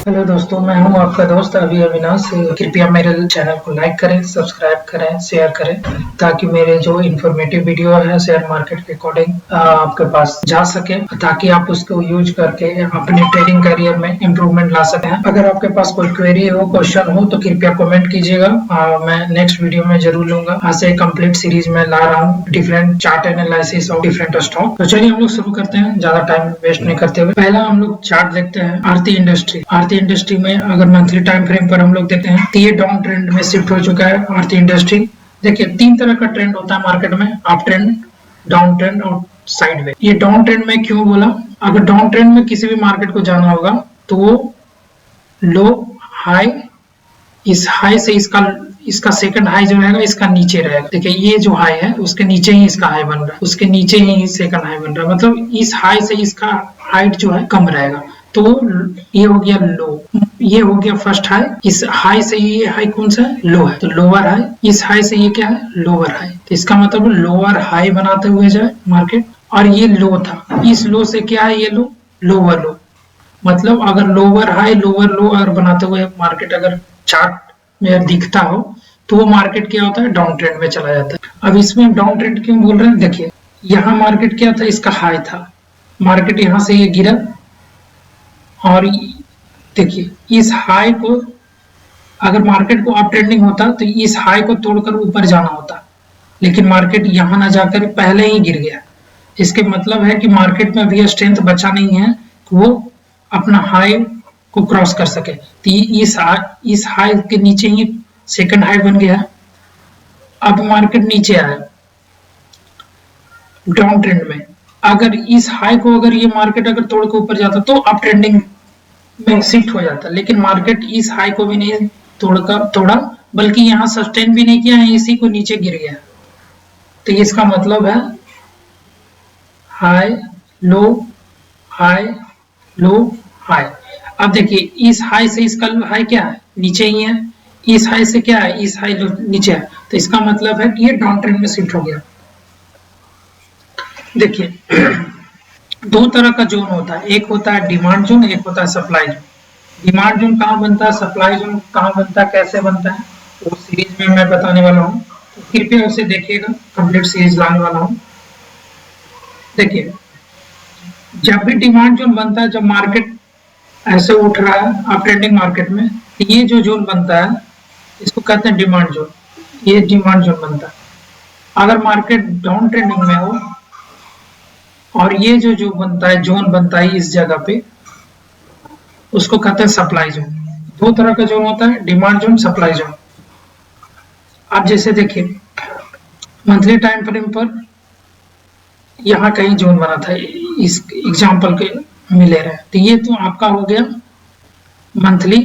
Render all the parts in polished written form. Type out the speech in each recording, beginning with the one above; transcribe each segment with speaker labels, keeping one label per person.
Speaker 1: Hello दोस्तों, मैं हूं आपका दोस्त अभी अविनाश। कृपया मेरे चैनल को लाइक करें, सब्सक्राइब करें, शेयर करें ताकि मेरे जो इन्फॉर्मेटिव वीडियो है शेयर मार्केट के अकॉर्डिंग आपके पास जा सके, ताकि आप उसको यूज करके अपने ट्रेडिंग करियर में इम्प्रूवमेंट ला सकें। अगर आपके पास कोई क्वेरी हो, क्वेश्चन हो तो कृपया कमेंट कीजिएगा, मैं नेक्स्ट वीडियो में जरूर लूंगा। आज से कंप्लीट सीरीज में ला रहा हूँ different chart analysis of different stock. तो चलिए हम लोग शुरू करते हैं, ज्यादा टाइम वेस्ट नहीं करते हुए। पहला हम लोग चार्ट देखते हैं आरती इंडस्ट्री। आरती इंडस्ट्री में अगर मंथली टाइम फ्रेम पर हम लोग देखते हैं तो ये डाउन ट्रेंड में शिफ्ट हो चुका है आरती इंडस्ट्री। देखिए, तीन तरह का ट्रेंड होता है मार्केट में, अप ट्रेंड, डाउन ट्रेंड और साइडवेज। ये डाउन ट्रेंड में क्यों बोला? अगर डाउन ट्रेंड में किसी भी मार्केट को जाना होगा तो वो लो हाई, इस हाई से इसका सेकंड हाई जो रहेगा इसका नीचे रहेगा। देखिए, ये जो हाई है उसके नीचे ही इसका हाई बन रहा है, उसके नीचे ही सेकंड हाई बन रहा है, मतलब इस हाई से इसका हाइट जो है कम रहेगा। तो ये हो गया लो, ये हो गया फर्स्ट हाई। इस हाई से ये हाई कौन सा है? लो है, तो लोअर हाई। इस हाई से ये क्या है? Lower high. तो इसका मतलब लोअर हाई बनाते हुए जाए मार्केट, और ये लो था, इस लो से क्या है? ये लो, लोअर लो। मतलब अगर लोअर हाई लोअर लो अगर बनाते हुए मार्केट अगर चार्ट में दिखता हो तो वो मार्केट क्या होता है? डाउन ट्रेंड में चला जाता है। अब इसमें डाउन ट्रेंड क्यों बोल रहे हैं? देखिए, यहाँ मार्केट क्या था? इसका हाई था, मार्केट यहाँ से ये गिरा, और देखिए इस हाई को, अगर मार्केट को अप ट्रेंडिंग होता तो इस हाई को तोड़कर ऊपर जाना होता, लेकिन मार्केट यहाँ ना जाकर पहले ही गिर गया। इसके मतलब है कि मार्केट में अभी स्ट्रेंथ बचा नहीं है कि वो अपना हाई को क्रॉस कर सके। तो इस हाई के नीचे ही सेकंड हाई बन गया। अब मार्केट नीचे आया डाउन ट्रेंड में, अगर इस हाई को अगर ये मार्केट अगर तोड़ के ऊपर जाता तो अप ट्रेंडिंग में शिफ्ट हो जाता, लेकिन मार्केट इस हाई को भी नहीं तोड़ा, बल्कि यहाँ सस्टेन भी नहीं किया है, इसी को नीचे गिर गया। तो इसका मतलब है high low high low high. अब देखिए, इस हाई से इसका हाई क्या है? नीचे ही है। इस हाई से क्या है? इस हाई नीचे है, तो इसका मतलब है कि ये डाउन ट्रेंड में शिफ्ट हो गया। देखिए, दो तरह का जोन होता है, एक होता है डिमांड जोन, एक होता है सप्लाई जोन। डिमांड जोन कहाँ बनता है, सप्लाई जोन कहाँ बनता है, कैसे बनता है, वो सीरीज में मैं बताने वाला हूँ, तो कृपया उसे देखिएगा, कंप्लीट सीरीज लाने वाला हूँ। देखिए, जब भी डिमांड जोन बनता है, जब मार्केट ऐसे उठ रहा है अप ट्रेंडिंग मार्केट में, तो ये जो जोन बनता है इसको कहते हैं डिमांड जोन। ये डिमांड जोन बनता है। अगर मार्केट डाउन ट्रेंडिंग में हो और ये जो बनता है जोन बनता है इस जगह पे, उसको कहते हैं सप्लाई जोन। दो तरह का जोन होता है, डिमांड जोन, सप्लाई जोन। आप जैसे देखिए, मंथली टाइम फ्रेम पर यहाँ कहीं जोन बना था, इस एग्जांपल के मिले रहे, तो ये तो आपका हो गया monthly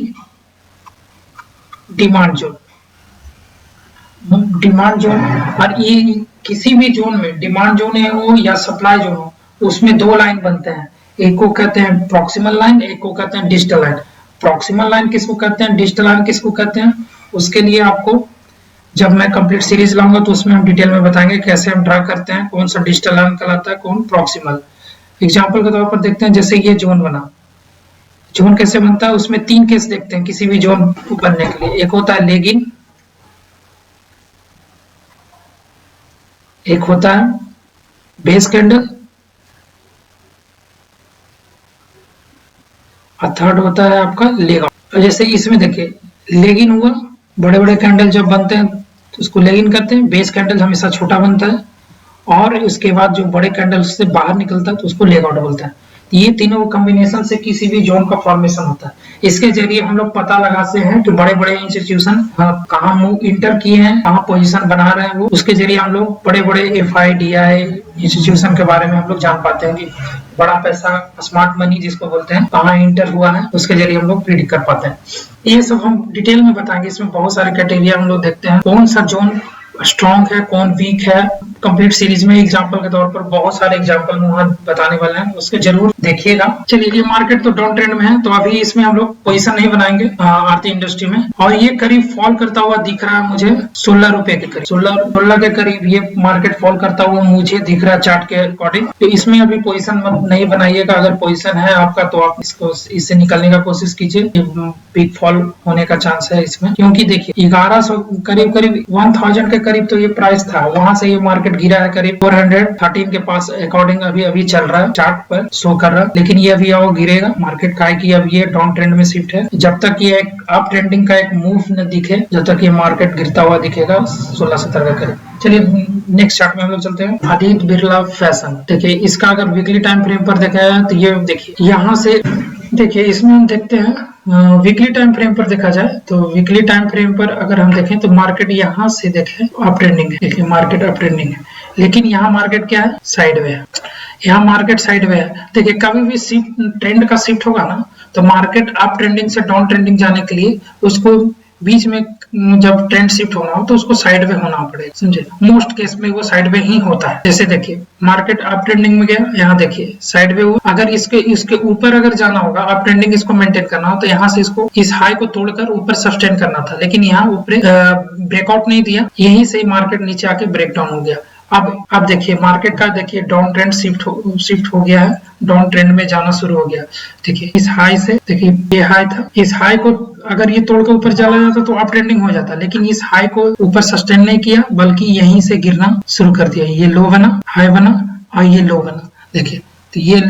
Speaker 1: demand zone. Demand zone, और ये किसी भी जोन में, डिमांड जोन हो या सप्लाई जोन हो, उसमें दो लाइन बनते हैं, एक को कहते हैं प्रॉक्सिमल लाइन, एक को कहते हैं डिजिटल लाइन। प्रॉक्सिमल लाइन किसको कहते हैं, डिजिटल लाइन किसको कहते हैं, उसके लिए आपको जब मैं कंप्लीट सीरीज लाऊंगा तो उसमें हम डिटेल में बताएंगे कैसे हम ड्रा करते हैं, कौन सा डिजिटल लाइन कहलाता है, कौन प्रॉक्सिमल। एग्जाम्पल के तौर पर देखते हैं, जैसे ये जोन बना, जोन कैसे बनता है, उसमें तीन केस देखते हैं किसी भी जोन बनने के लिए। एक होता है लेग इन, एक होता है बेस कैंडल, और थर्ड होता है आपका लेग आउट। जैसे इसमें देखिए, लेग इन हुआ, बड़े बड़े कैंडल जब बनते हैं तो उसको लेग इन करते हैं। बेस कैंडल हमेशा छोटा बनता है, और उसके बाद जो बड़े कैंडल से बाहर निकलता है तो उसको लेग आउट बोलते हैं। ये तीनों कॉम्बिनेशन से किसी भी जोन का फॉर्मेशन होता है। इसके जरिए हम लोग पता लगाते हैं कि बड़े बड़े इंस्टीट्यूशन कहाँ मूव इंटर किए हैं, कहाँ पोजीशन बना रहे हैं वो। उसके जरिए हम लोग बड़े बड़े FIDI इंस्टीट्यूशन के बारे में हम लोग जान पाते हैं कि बड़ा पैसा, स्मार्ट मनी जिसको बोलते हैं, कहाँ इंटर हुआ है, उसके जरिए हम लोग प्रिडिक्ट कर पाते हैं। ये सब हम डिटेल में बताएंगे। इसमें बहुत सारे क्राइटेरिया हम लोग देखते हैं, कौन सा जोन स्ट्रॉन्ग है, कौन वीक है, कंप्लीट सीरीज में एग्जांपल के तौर पर बहुत सारे एग्जांपल वहां बताने वाले हैं, उसके जरूर देखिएगा। चलिए, ये मार्केट तो डाउन ट्रेंड में है, तो अभी इसमें हम लोग पोजीशन नहीं बनाएंगे आरती इंडस्ट्री में। और ये करीब फॉल करता हुआ दिख रहा है मुझे 16 रुपए के करीब, 16 के करीब ये मार्केट फॉल करता हुआ मुझे दिख रहा है चार्ट के अकॉर्डिंग। तो इसमें अभी पोजीशन नहीं बनाइएगा, अगर पोजीशन है आपका तो आप इससे निकलने का कोशिश कीजिए। बिग फॉल होने का चांस है इसमें, क्योंकि देखिए 1100 करीब 1000 के करीब तो ये प्राइस था, वहां से ये मार्केट गिरा है करीब 413 के पास अकॉर्डिंग अभी चल रहा है, चार्ट पर शो कर रहा है। लेकिन ये अभी और गिरेगा मार्केट का, कि अब ये डाउन ट्रेंड में शिफ्ट है। जब तक ये एक अप ट्रेंडिंग का एक मूव न दिखे, जब तक ये मार्केट गिरता हुआ दिखेगा 16-17 का करीब। चलिए नेक्स्ट चार्ट में हम लोग चलते हैं। आदित्य बिरला फैशन, देखिए इसका अगर वीकली टाइम फ्रेम पर देखा है तो ये देखिए यहाँ से, देखिए इसमें हम देखते हैं वीकली टाइम फ्रेम पर देखा जाए तो वीकली टाइम फ्रेम पर अगर हम देखें तो मार्केट यहाँ से देखें अप ट्रेंडिंग है। देखिए मार्केट अप ट्रेंडिंग है, लेकिन यहाँ मार्केट क्या है, साइडवे है। यहाँ मार्केट साइडवे है। देखिए कभी भी ट्रेंड का शिफ्ट होगा ना, तो मार्केट अप ट्रेंडिंग से डाउन ट्रेंडिंग जाने के लिए उसको बीच में जब ट्रेंड शिफ्ट होना हो तो उसको साइडवे होना पड़ेगा, समझे। मोस्ट केस में वो साइडवे ही होता है। जैसे देखिए मार्केट अप ट्रेंडिंग में गया, यहाँ देखिए साइडवे हुआ। अगर इसके ऊपर अगर जाना होगा, अप ट्रेंडिंग इसको मेंटेन करना हो, तो यहाँ से इसको इस हाई को तोड़कर ऊपर सस्टेन करना था, लेकिन यहाँ ऊपर ब्रेकआउट नहीं दिया, यहीं से मार्केट नीचे आके ब्रेक डाउन हो गया। अब देखिए मार्केट का, देखिए डाउन ट्रेंड शिफ्ट हो गया है, डाउन ट्रेंड में जाना शुरू हो गया। देखिए इस हाई से, देखिए ये हाई था, इस हाई को अगर ये तोड़ के ऊपर चला जाता तो अप ट्रेंडिंग हो जाता, लेकिन इस हाई को ऊपर सस्टेन नहीं किया, बल्कि यहीं से गिरना शुरू कर दिया। ये लो बना, हाई बना और ये लो बना। देखिए तो ये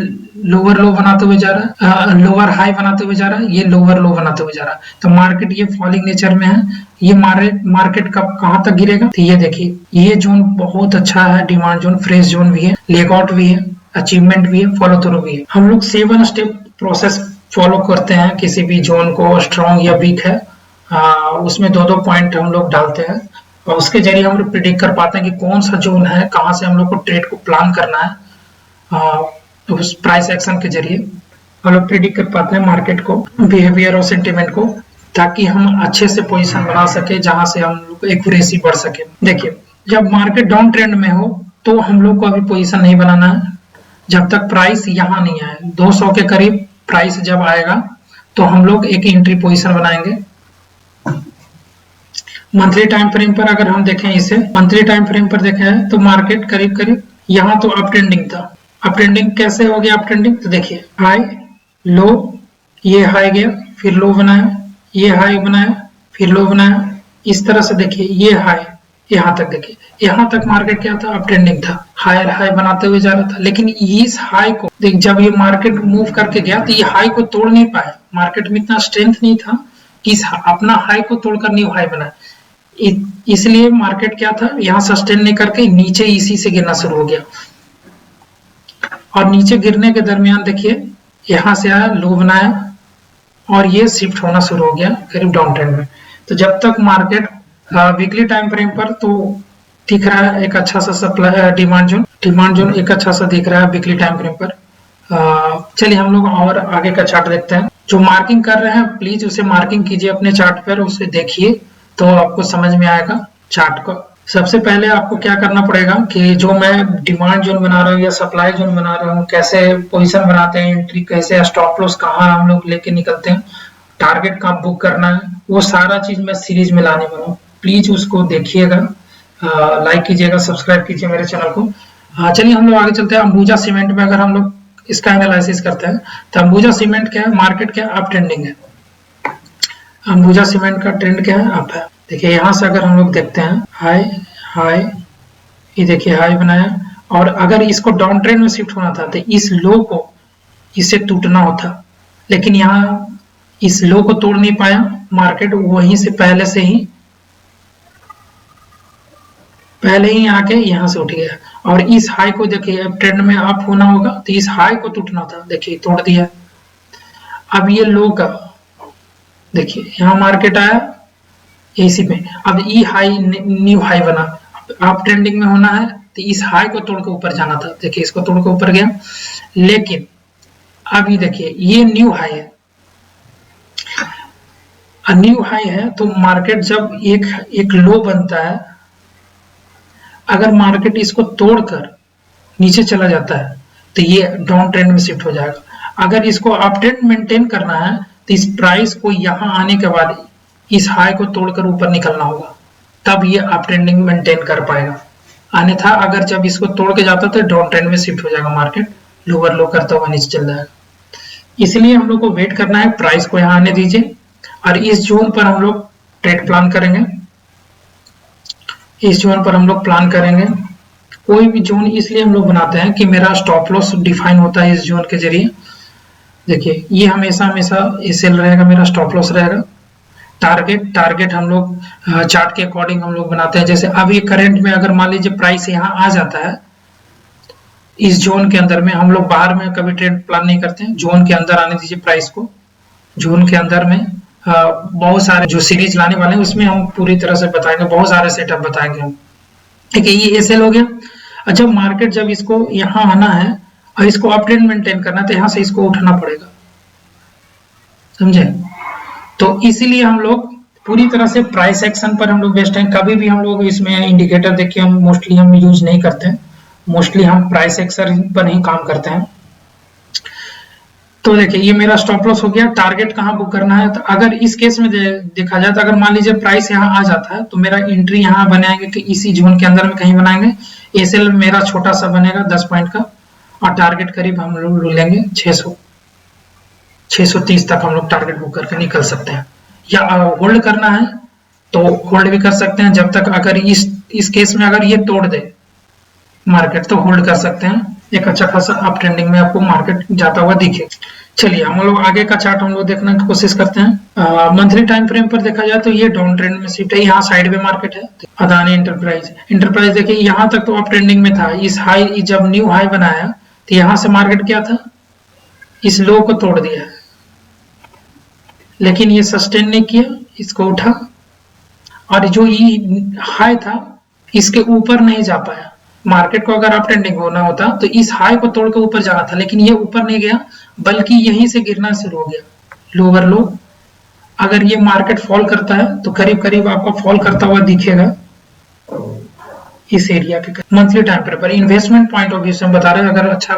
Speaker 1: लोअर लो बनाते हुए जा रहा है, लोअर हाई बनाते हुए जा रहा है, ये लोअर लो बनाते हुए जा रहा है। तो मार्केट ये फॉलिंग नेचर में है। ये मार्केट कब कहां तक गिरेगा, तो ये देखिए ये जोन बहुत अच्छा है, डिमांड जोन, फ्रेश जोन भी है, लेगआउट भी है, अचीवमेंट भी है, फॉलो थ्रू भी है। हम लोग 7 स्टेप प्रोसेस फॉलो करते हैं किसी भी जोन को, स्ट्रॉन्ग या वीक है, उसमें 2-2 पॉइंट हम लोग डालते हैं, और उसके जरिए हम लोग प्रिडिक्ट कर पाते हैं कि कौन सा जोन है, कहाँ से हम लोग को ट्रेड को प्लान करना है। तो उस प्राइस एक्शन के जरिए हम लोग प्रिडिक्ट कर पाते हैं मार्केट को, बिहेवियर और सेंटिमेंट को, ताकि हम अच्छे से पोजीशन बना सके, जहां से हम लोग एक्यूरेसी बढ़ सके। देखिए जब मार्केट डाउन ट्रेंड में हो तो हम लोग को अभी पोजीशन नहीं बनाना है, जब तक प्राइस यहाँ नहीं आए। 200 के करीब प्राइस जब आएगा तो हम लोग एक एंट्री पोजीशन बनाएंगे। मंथली टाइम फ्रेम पर अगर हम देखें, इसे मंथली टाइम फ्रेम पर देखें तो मार्केट करीब यहाँ तो अप ट्रेंडिंग था। अप ट्रेंडिंग कैसे हो गया अप ट्रेंडिंग, तो देखिए हाई लो, ये हाई गया, फिर लो बनाया, ये हाई बनाया, फिर लो बनाया, इस तरह से देखिए ये हाई यहाँ तक, देखिए यहाँ तक मार्केट क्या था, अप ट्रेंडिंग था, हायर हाई बनाते हुए जा रहा था। लेकिन इस हाई को देख, जब ये मार्केट मूव करके गया तो ये हाई को तोड़ नहीं पाया, मार्केट में इतना स्ट्रेंथ नहीं था कि इस अपना हाई को तोड़कर न्यू हाई बना, इसलिए मार्केट क्या था, यहाँ सस्टेन नहीं करके नीचे इसी से गिरना शुरू हो गया। और नीचे गिरने के दरमियान देखिए यहाँ से आया, लो बनाया, और ये शिफ्ट होना शुरू हो गया करीब डाउन ट्रेंड में। तो जब तक मार्केट वीकली टाइम फ्रेम पर तो दिख रहा है एक अच्छा सा सप्लाई डिमांड जोन एक अच्छा सा दिख रहा है वीकली टाइम फ्रेम पर। चलिए हम लोग और आगे का चार्ट देखते हैं। जो मार्किंग कर रहे हैं प्लीज उसे मार्किंग कीजिए अपने चार्ट पर, उसे देखिए तो आपको समझ में आएगा चार्ट को। सबसे पहले आपको क्या करना पड़ेगा कि जो मैं डिमांड जोन बना रहा हूँ या सप्लाई जोन बना रहा हूँ, कैसे पोजीशन बनाते हैं, एंट्री कैसे, स्टॉप लॉस कहाँ हम लोग लेके निकलते हैं, टारगेट कहाँ बुक करना है, वो सारा चीज मैं सीरीज में लाने वाला हूँ। प्लीज उसको देखिएगा, लाइक कीजिएगा, सब्सक्राइब कीजिए मेरे चैनल को। चलिए हम लोग आगे चलते हैं। अंबुजा सीमेंट में अगर हम लोग इसका एनालिसिस करते हैं तो अंबुजा सीमेंट क्या है, मार्केट क्या अप ट्रेंडिंग है। अंबुजा सीमेंट का ट्रेंड क्या है, अप है। देखिए यहाँ से अगर हम लोग देखते हैं हाई हाई, ये देखिए हाई बनाया, और अगर इसको डाउन ट्रेंड में शिफ्ट होना था तो इस लो को इसे टूटना होता, लेकिन यहाँ इस लो को तोड़ नहीं पाया मार्केट, वहीं से पहले ही आके यहाँ से उठ गया। और इस हाई को देखिए, अब ट्रेंड में अप होना होगा तो इस हाई को टूटना था, देखिए तोड़ दिया। अब ये लो का देखिए यहाँ मार्केट आया इसी में, अब ये हाई न्यू हाई बना, आप ट्रेंडिंग में होना है तो इस हाई को तोड़ के ऊपर जाना था, देखिए इसको तोड़ के ऊपर गया। लेकिन अब ये देखिए ये न्यू हाई है, न्यू हाई है तो मार्केट जब एक लो बनता है अगर मार्केट इसको तोड़कर नीचे चला जाता है तो ये डाउन ट्रेंड में शिफ्ट हो जाएगा। अगर इसको अप ट्रेंड मेंटेन करना है तो इस प्राइस को यहाँ आने के बाद इस हाई को तोड़कर ऊपर निकलना होगा, तब ये अप ट्रेंडिंग मेंटेन कर पाएगा। अन्यथा अगर जब इसको तोड़ के जाता तो डाउन ट्रेंड में शिफ्ट हो जाएगा, मार्केट लोअर लो करता हुआ नीचे चल जाएगा। इसलिए हम लोग को वेट करना है, प्राइस को यहाँ आने दीजिए और इस जोन पर हम लोग ट्रेड प्लान करेंगे। इस जोन पर हम लोग प्लान करेंगे। कोई भी जोन इसलिए हम लोग बनाते हैं कि मेरा स्टॉप लॉस डिफाइन होता है इस जोन के जरिए। देखिए ये हमेशा हमेशा एसएल रहेगा, मेरा स्टॉप लॉस रहेगा। टारगेट हम लोग चार्ट के अकॉर्डिंग हम लोग बनाते हैं। जैसे अभी करंट में अगर मान लीजिए प्राइस यहाँ आ जाता है इस जोन के अंदर में, हम लोग बाहर में कभी ट्रेड प्लान नहीं करते हैं, जोन के अंदर आने दीजिए प्राइस को। जोन के अंदर में बहुत सारे जो सीरीज लाने वाले हैं उसमें हम पूरी तरह से बताएंगे, बहुत सारे सेटअप बताएंगे हम। ठीक है, ये एसएल हो गया। जब मार्केट जब इसको यहाँ आना है और इसको अप ट्रेंड मेंटेन करना है तो यहाँ से इसको उठना पड़ेगा, समझे। तो इसीलिए हम लोग पूरी तरह से प्राइस एक्शन पर हम लोग बेस्ड हैं। कभी भी हम लोग इसमें इंडिकेटर देखिए हम मोस्टली हम यूज नहीं करते हैं, मोस्टली हम प्राइस एक्शन पर ही काम करते हैं। तो देखिए ये मेरा स्टॉप लॉस हो गया। टारगेट कहाँ बुक करना है, तो अगर इस केस में देखा जाए तो अगर मान लीजिए प्राइस यहाँ आ जाता है तो मेरा एंट्री यहाँ बनाएंगे कि इसी जोन के अंदर में कहीं बनाएंगे। एसएल मेरा छोटा सा बनेगा 10 पॉइंट का और टारगेट करीब हम लोग लेंगे 630 तक हम लोग टारगेट बुक करके निकल सकते हैं। या होल्ड करना है तो होल्ड भी कर सकते हैं जब तक, अगर इस केस में अगर ये तोड़ दे मार्केट तो होल्ड कर सकते हैं। एक अच्छा खासा अप ट्रेंडिंग में आपको मार्केट जाता हुआ दिखे। चलिए हम लोग आगे का चार्ट हम लोग देखने की कोशिश करते हैं। मंथली टाइम फ्रेम पर देखा जाए तो ये डाउन ट्रेंड में शिफ्ट है, यहाँ साइड में मार्केट है। अदानी इंटरप्राइज देखिए यहाँ तक तो अप ट्रेंडिंग में था। इस हाई जब न्यू हाई बनाया तो यहाँ से मार्केट क्या था, इस लो को तोड़ दिया है, लेकिन ये सस्टेन नहीं किया, इसको उठा और जो ये हाई था इसके ऊपर नहीं जा पाया। मार्केट को अगर अप ट्रेंडिंग होना होता तो इस हाई को तोड़ के ऊपर जाना था, लेकिन ये ऊपर नहीं गया बल्कि यहीं से गिरना शुरू हो गया, लोअर लो। अगर ये मार्केट फॉल करता है तो करीब करीब आपको फॉल करता हुआ दिखेगा इस एरिया के। मंथली टाइम फ्रेम पर इन्वेस्टमेंट पॉइंट ऑफ व्यू से हम बता रहे हैं। अगर अच्छा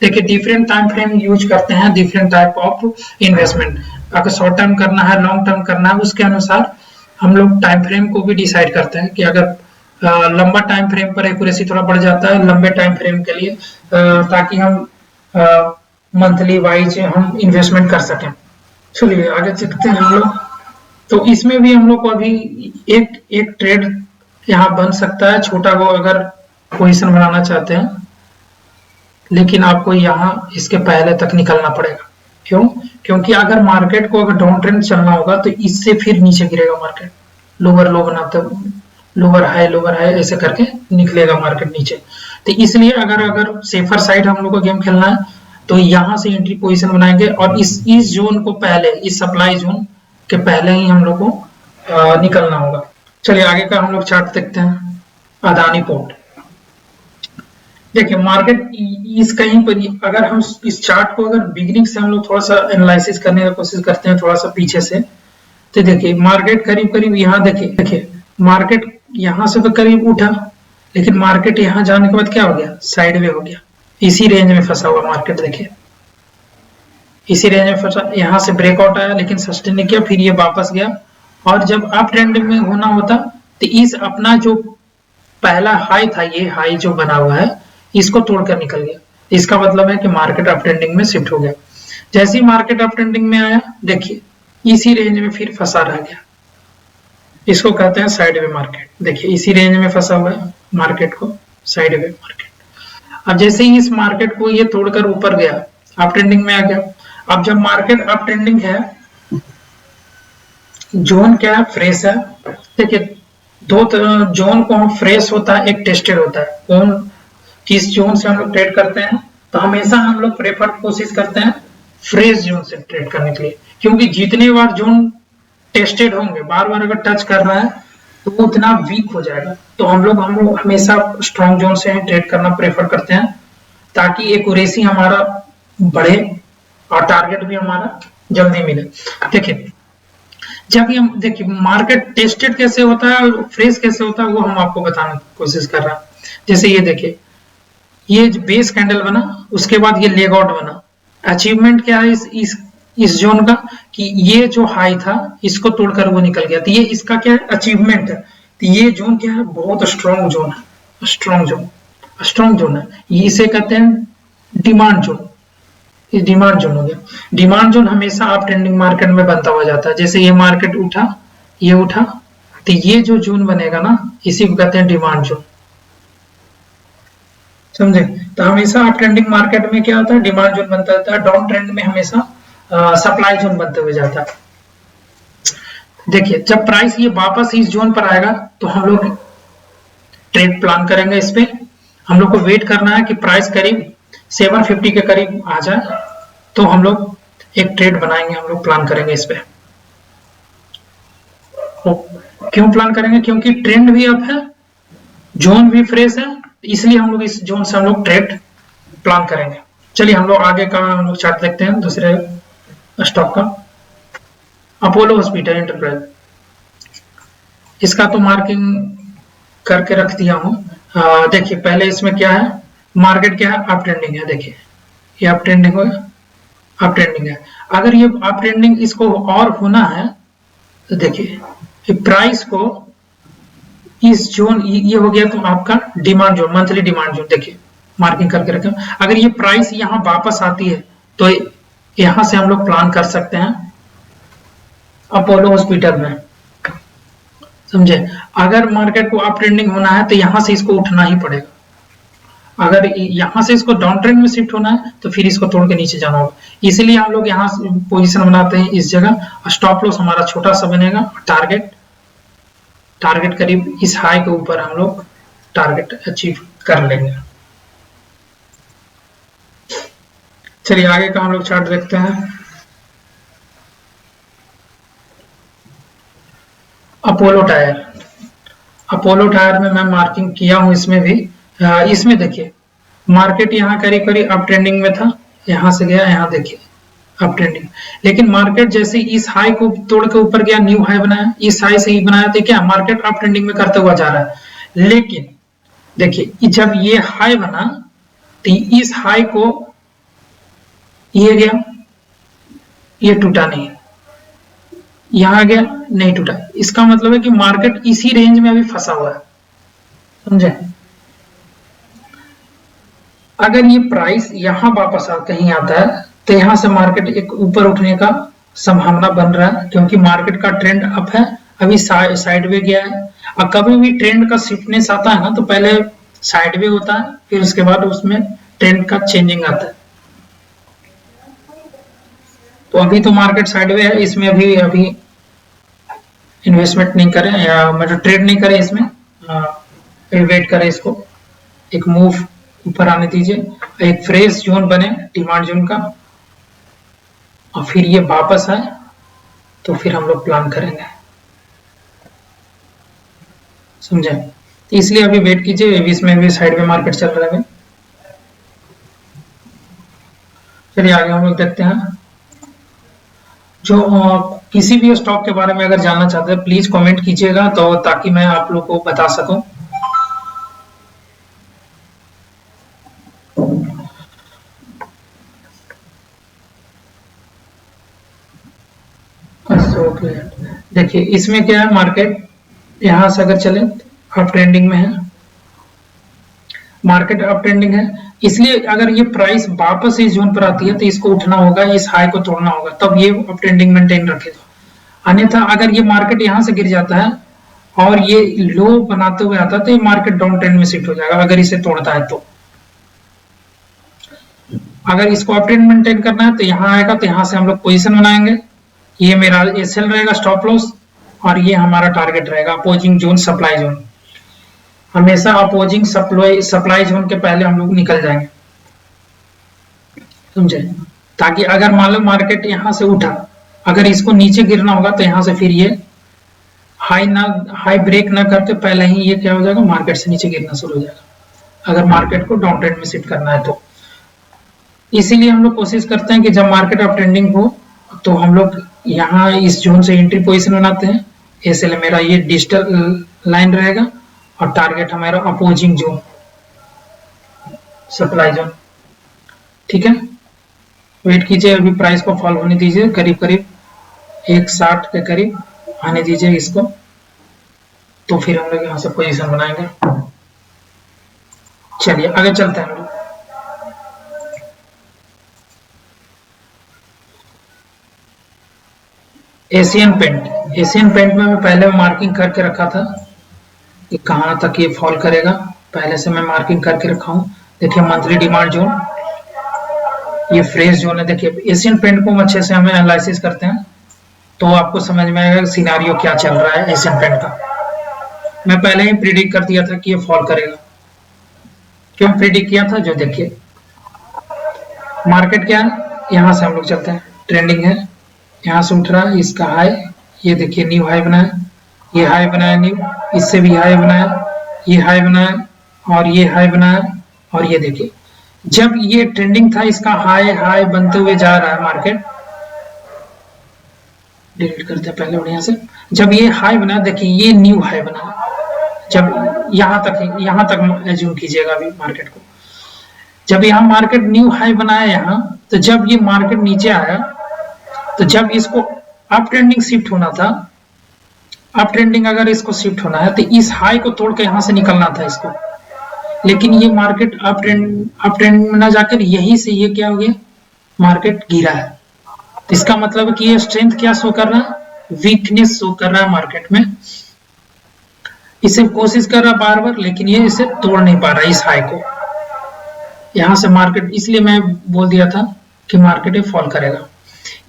Speaker 1: देखिए डिफरेंट टाइम फ्रेम यूज करते हैं, डिफरेंट टाइप ऑफ इन्वेस्टमेंट। अगर शॉर्ट टर्म करना है, लॉन्ग टर्म करना है, उसके अनुसार हम लोग टाइम फ्रेम को भी डिसाइड करते हैं कि अगर लंबा टाइम फ्रेम पर एक्यूरेसी थोड़ा बढ़ जाता है लंबे टाइम फ्रेम के लिए, ताकि हम मंथली वाइज हम इन्वेस्टमेंट कर सकें। चलिए आगे चलते हैं हम लोग। तो इसमें भी हम लोग को अभी एक ट्रेड यहाँ बन सकता है छोटा को, अगर पोजीशन बनाना चाहते हैं, लेकिन आपको यहाँ इसके पहले तक निकलना पड़ेगा। क्यों? क्योंकि अगर मार्केट को अगर डाउन ट्रेंड चलना होगा तो इससे फिर नीचे गिरेगा मार्केट, लोअर लो बनाते लोअर हाई ऐसे करके निकलेगा मार्केट नीचे। तो इसलिए अगर सेफर साइड हम लोग को गेम खेलना है तो यहाँ से एंट्री पोजीशन बनाएंगे और इस जोन को पहले, इस सप्लाई जोन के पहले ही हम लोग को निकलना होगा। चलिए आगे का हम लोग चार्ट देखते हैं। अदानी पोर्ट देखिए मार्केट इस कहीं पर, अगर हम इस चार्ट को अगर बिगिनिंग से हम लोग थोड़ा सा एनालिसिस करने की कोशिश करते हैं थोड़ा सा पीछे से, तो देखिए मार्केट करीब करीब यहाँ देखिए मार्केट यहाँ से तो करीब उठा, लेकिन मार्केट यहाँ जाने के बाद क्या हो गया, साइडवे हो गया, इसी रेंज में फंसा हुआ मार्केट। देखिए इसी रेंज में फंसा, यहाँ से ब्रेकआउट आया लेकिन सस्टेन नहीं किया, फिर ये वापस गया। और जब अप ट्रेंड में होना होता तो इस अपना जो पहला हाई था, ये हाई जो बना हुआ है इसको तोड़कर निकल गया। इसका मतलब है कि मार्केट अप ट्रेंडिंग में शिफ्ट हो गया। जैसे ही मार्केट अप ट्रेंडिंग में आया देखिए इसी रेंज में फिर फंसा रह गया, इसको कहते हैं साइडवे मार्केट। देखिए इसी रेंज में फंसा हुआ है मार्केट को, साइडवे मार्केट। अब जैसे ही इस मार्केट को ये तोड़कर ऊपर गया, अप ट्रेंडिंग में आ गया। अब जब मार्केट अप ट्रेंडिंग है, जोन क्या है, फ्रेश है। देखिए दो जोन को हम फ्रेश होता है, एक टेस्टेड होता है। कौन किस जोन से हम लोग ट्रेड करते हैं, तो हमेशा हम लोग प्रेफर कोशिश करते हैं फ्रेश जोन से ट्रेड करने के लिए, क्योंकि जितने बार जोन टेस्टेड होंगे, बार बार अगर टच कर रहा है तो वो उतना वीक हो जाएगा। तो हम लोग हमेशा स्ट्रॉन्ग जोन से ट्रेड करना प्रेफर करते हैं, ताकि एक्यूरेसी हमारा बढ़े और टारगेट भी हमारा जल्दी मिले। देखिए जब ये देखिए मार्केट टेस्टेड कैसे होता है और फ्रेश कैसे होता है, वो हम आपको बताने की कोशिश कर रहे हैं। जैसे ये देखिए, ये बेस कैंडल बना, उसके बाद ये लेग आउट बना। अचीवमेंट क्या है इस जोन का, कि ये जो हाई था इसको तोड़कर वो निकल गया, तो ये इसका क्या है, अचीवमेंट है। तो ये जोन क्या है, बहुत स्ट्रॉन्ग जोन है, स्ट्रॉन्ग जोन है। ये इसे कहते हैं डिमांड जोन। ये डिमांड जोन हो गया। डिमांड जोन हमेशा अप ट्रेंडिंग मार्केट में बनता हुआ जाता है। जैसे ये मार्केट उठा, ये उठा, तो ये जो जोन बनेगा ना, इसी को कहते हैं डिमांड जोन, समझे। तो हमेशा अप ट्रेंडिंग मार्केट में क्या होता है, डिमांड जोन बनता रहता है। डाउन ट्रेंड में हमेशा सप्लाई जोन बनते हुए जाता है। देखिए, जब प्राइस ये वापस इस जोन पर आएगा तो हम लोग ट्रेड प्लान करेंगे। इस पे हम लोग को वेट करना है कि प्राइस करीब 750 के करीब आ जाए, तो हम लोग एक ट्रेड बनाएंगे, हम लोग प्लान करेंगे इस पे। क्यों प्लान करेंगे, क्योंकि ट्रेंड भी अप है, जोन भी फ्रेश है, इसलिए हम लोग इस जोन से हम लोग ट्रेड प्लान करेंगे। चलिए हम लोग आगे का हम लोग चार्ट देखते हैं दूसरे स्टॉक का। अपोलो हॉस्पिटल एंटरप्राइज, इसका तो मार्किंग करके रख दिया हूं। देखिए पहले इसमें क्या है, मार्केट क्या है, अप ट्रेंडिंग है। देखिए ये अप ट्रेंडिंग है, अप ट्रेंडिंग है। अगर ये अप ट्रेंडिंग इसको और होना है तो देखिए कि प्राइस को इस जोन, ये हो गया तो आपका demand zone, monthly demand zone. देखिए मार्किंग करके रखें। अगर ये प्राइस यहाँ वापस आती है तो यहां से हम लोग प्लान कर सकते हैं अपोलो हॉस्पिटल में, समझे। अगर मार्केट को अप ट्रेंडिंग होना है तो यहां से इसको उठना ही पड़ेगा। अगर यहां से इसको डाउन ट्रेंड में शिफ्ट होना है तो फिर इसको तोड़ के नीचे जाना होगा। इसलिए हम लोग यहाँ पोजीशन बनाते हैं इस जगह। स्टॉप लॉस हमारा छोटा सा बनेगा, टारगेट करीब इस हाई के ऊपर हम लोग टारगेट अचीव कर लेंगे। चलिए आगे का हम लोग चार्ट देखते हैं। अपोलो टायर में मैं मार्किंग किया हूं, इसमें भी। इसमें देखिए मार्केट यहाँ करीब करीब अप ट्रेंडिंग में था, यहां से गया, यहाँ देखिए अप ट्रेंडिंग। लेकिन मार्केट जैसे इस हाई को तोड़ के ऊपर गया, न्यू हाई बनाया, इस हाई से ही बनाया, तो क्या मार्केट अप ट्रेंडिंग में करते हुआ जा रहा है। लेकिन देखिए जब ये हाई बना तो इस हाई को ये गया, ये टूटा नहीं, यहां गया नहीं टूटा। इसका मतलब है कि मार्केट इसी रेंज में अभी फंसा हुआ है, समझे। अगर ये प्राइस यहां वापस कहीं आता है तो यहां से मार्केट एक ऊपर उठने का संभावना बन रहा है, क्योंकि मार्केट का ट्रेंड अप है, अभी साइड वे गया है। और कभी भी ट्रेंड का शिफ्टनेस आता है ना तो पहले साइड वे होता है, फिर उसके बाद उसमें ट्रेंड का चेंजिंग आता है। तो अभी तो मार्केट साइडवे है, इसमें अभी इन्वेस्टमेंट नहीं करें या मतलब ट्रेड नहीं करें इसमें, वेट करें, इसको एक मूव ऊपर आने दीजिए, एक फ्रेश जोन बने डिमांड जोन का, और फिर ये वापस आए तो फिर हम लोग प्लान करेंगे, समझे। इसलिए अभी वेट कीजिए, इसमें भी साइड में मार्केट चल रहा है। चलिए आगे हम लोग देखते हैं। जो किसी भी स्टॉक के बारे में अगर जानना चाहते हैं प्लीज कमेंट कीजिएगा, तो ताकि मैं आप लोग को बता सकूं। देखिए इसमें क्या है, मार्केट यहां से अगर चले अप ट्रेंडिंग में है, मार्केट अप ट्रेंडिंग है, इसलिए अगर ये प्राइस वापस इस जोन पर आती है तो इसको उठना होगा, इस हाई को तोड़ना होगा, तब ये अप ट्रेंडिंग मेंटेन रखेगा। अन्यथा अगर ये मार्केट यहां से गिर जाता है और ये लो बनाते हुए आता है तो ये मार्केट डाउन ट्रेंड में शिफ्ट हो जाएगा, अगर इसे तोड़ता है तो। अगर इसको अप ट्रेंड मेंटेन करना है तो यहाँ आएगा, तो यहाँ से हम लोग पोजीशन बनाएंगे। ये मेरा एसएल रहेगा, स्टॉप लॉस, और ये हमारा टारगेट रहेगा अपोजिंग जोन, सप्लाई जोन। हमेशा अपोजिंग सप्लाई जोन के पहले हम लोग निकल जाएंगे, समझे, ताकि अगर मान लो मार्केट यहां से उठा, अगर इसको नीचे गिरना होगा तो यहां से फिर ये हाई ब्रेक ना करके पहले ही ये क्या हो जाएगा, मार्केट से नीचे गिरना शुरू हो जाएगा, अगर मार्केट को डाउन ट्रेंड में शिफ्ट करना है तो। इसीलिए हम लोग कोशिश करते हैं कि जब मार्केट अप ट्रेंडिंग हो तो हम लोग यहाँ इस जोन से एंट्री पोजीशन बनाते हैं। एसएल मेरा ये डिजिटल लाइन रहेगा और टारगेट हमारा अपोजिंग जोन, सप्लाई जोन। ठीक है, वेट कीजिए, अभी प्राइस को फॉल होने दीजिए, करीब करीब 160 के करीब आने दीजिए इसको, तो फिर हम लोग यहाँ से पोजीशन बनाएंगे। चलिए आगे चलते हैं हम लोग। एशियन पेंट में मैं पहले मार्किंग करके रखा था कि कहाँ तक ये फॉल करेगा, पहले से मैं मार्किंग करके रखा हूँ। देखिए मंथली डिमांड जोन, ये फ्रेश जोन है। देखिए एशियन पेंट को अच्छे से हमें एनालिसिस करते हैं तो आपको समझ में आएगा सिनारियो क्या चल रहा है एशियन पेंट का। मैं पहले ही प्रिडिक्ट कर दिया था कि ये फॉल करेगा। क्यों प्रिडिक्ट किया था, जो देखिए मार्केट क्या है, यहाँ से हम लोग चलते हैं, ट्रेंडिंग है, यहाँ से उठ रहा है, इसका हाई, ये देखिए न्यू हाई बनाया, ये हाई बनाया न्यू, इससे भी हाई बनाया, ये हाई बनाया और ये हाई बनाया, और ये देखिए जब ये ट्रेंडिंग था इसका हाई हाई बनते हुए जा रहा है मार्केट, डिलीट करते हैं पहले बढ़िया से। जब ये हाई बना, देखिए ये न्यू हाई बना, जब यहाँ तक एज्यूम कीजिएगा अभी मार्केट को, जब यहाँ मार्केट न्यू हाई बनाया यहाँ, तो जब ये मार्केट नीचे आया, तो जब इसको अप ट्रेंडिंग शिफ्ट होना था, अप ट्रेंडिंग अगर इसको शिफ्ट होना है तो इस हाई को तोड़ के यहाँ से निकलना था इसको, लेकिन ये मार्केट अप ट्रेंड में ना जाकर यहीं से ये क्या हो गया, मार्केट गिरा है। तो इसका मतलब है कि ये स्ट्रेंथ क्या शो कर रहा है, वीकनेस शो कर रहा है मार्केट में। इसे कोशिश कर रहा बार बार, लेकिन ये इसे तोड़ नहीं पा रहा इस हाई को, यहाँ से मार्केट, इसलिए मैं बोल दिया था कि मार्केट ये फॉल करेगा।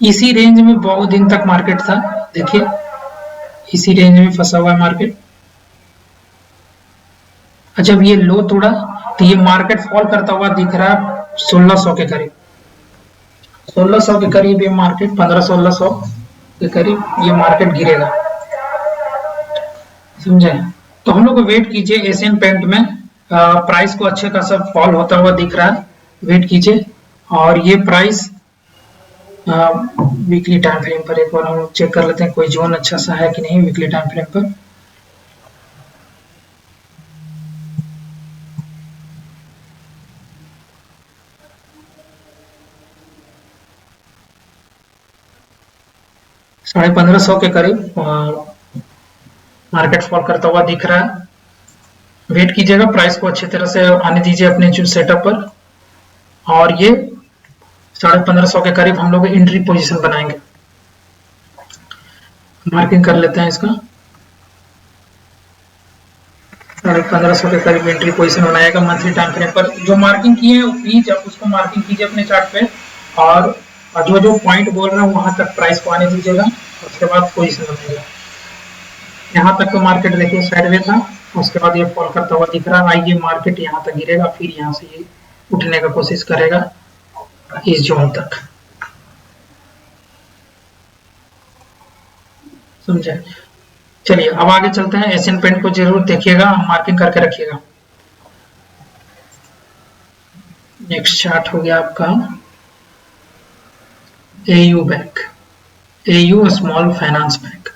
Speaker 1: इसी रेंज में बहुत दिन तक मार्केट था, देखिए इसी रेंज में फंसा हुआ है मार्केट। जब ये लो तोड़ा तो ये मार्केट फॉल करता हुआ दिख रहा है 1600 के करीब, 1600 के करीब ये मार्केट, 1500-1600 के करीब ये मार्केट गिरेगा, समझे। तो हम लोग वेट कीजिए, एशियन पेंट में प्राइस को अच्छे खासा फॉल होता हुआ दिख रहा है, वेट कीजिए। और ये प्राइस वीकली टाइम फ्रेम पर एक बार हम चेक कर लेते हैं कोई जोन अच्छा सा है कि नहीं वीकली टाइम फ्रेम पर। साढ़े 1500 के करीब मार्केट फॉल करता हुआ दिख रहा है, वेट कीजिएगा, प्राइस को अच्छी तरह से आने दीजिए अपने सेटअप पर, और ये 1550 के करीब हम लोग एंट्री पोजीशन बनाएंगे। मार्किंग कर लेते हैं इसका, 1550 के करीब एंट्री पोजीशन बनाएगा मंथली टाइम फ्रेम पर। जो मार्किंग किए हैं प्लीज आप उसको मार्किंग कीजिए अपने चार्ट पे, और जो जो पॉइंट बोल रहे हैं वहां तक प्राइस को आने दीजिएगा, उसके बाद पोजीशन बनाइएगा। यहाँ तक तो मार्केट देखिए साइडवे था, उसके बाद ये फॉल करता हुआ दिख रहा है, आइए मार्केट यहाँ तक गिरेगा, फिर यहाँ से ये उठने का कोशिश करेगा इस जोन तक, समझे। चलिए अब आगे चलते हैं, एशियन पेंट को जरूर देखिएगा, मार्किंग करके रखिएगा। नेक्स्ट चार्ट हो गया आपका AU bank, AU small finance bank.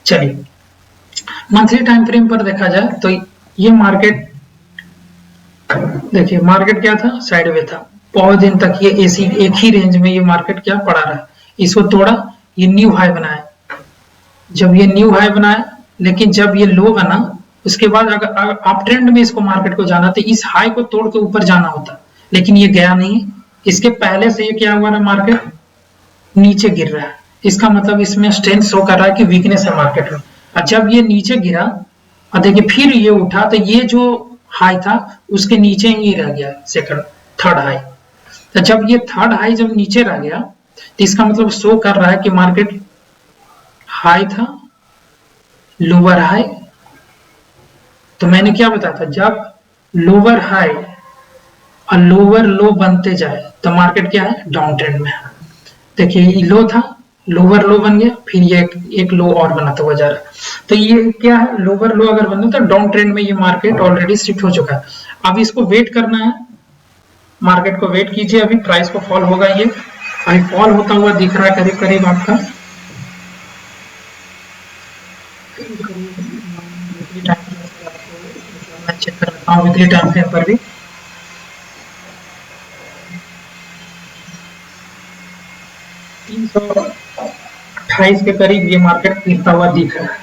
Speaker 1: चलिए मंथली टाइम फ्रेम पर देखा जाए तो ये मार्केट, देखिए मार्केट क्या था, साइडवे था बहुत दिन तक, ये ऐसी एक ही रेंज में ये मार्केट क्या पड़ा रहा, इसको तोड़ा, ये न्यू हाई बनाया, जब ये न्यू हाई बनाया, लेकिन जब ये लो बना उसके बाद अगर आप ट्रेंड में इसको मार्केट को जाना तो इस हाई को तोड़ के ऊपर जाना होता, लेकिन ये गया नहीं। इसके पहले से ये क्या हुआ है, मार्केट नीचे गिर रहा है, इसका मतलब इसमें स्ट्रेंथ शो कर रहा है कि वीकनेस है मार्केट में। और जब ये नीचे गिरा और देखिए फिर ये उठा, तो ये जो हाई था उसके नीचे ही रह गया, सेकंड थर्ड हाई। तो जब ये थर्ड हाई जब नीचे रह गया तो इसका मतलब शो कर रहा है कि मार्केट हाई था, लोअर हाई। तो मैंने क्या बताया था, जब लोअर हाई और लोअर लो बनते जाए तो मार्केट क्या है, डाउन ट्रेंड में है। देखिए ये लो था, लोअर लो बन गया, फिर ये एक लो और बनाता हुआ जा रहा है। तो ये क्या है, लोअर लो अगर बने तो डाउन ट्रेंड में ये मार्केट ऑलरेडी शिफ्ट हो चुका है। अब इसको वेट करना है, मार्केट को वेट कीजिए, अभी प्राइस को फॉल होगा, ये अभी फॉल होता हुआ दिख रहा है करीब करीब आपका हाँ वीकली टाइम फ्रेम पर भी 328 के करीब ये मार्केट गिरता हुआ दिख रहा है।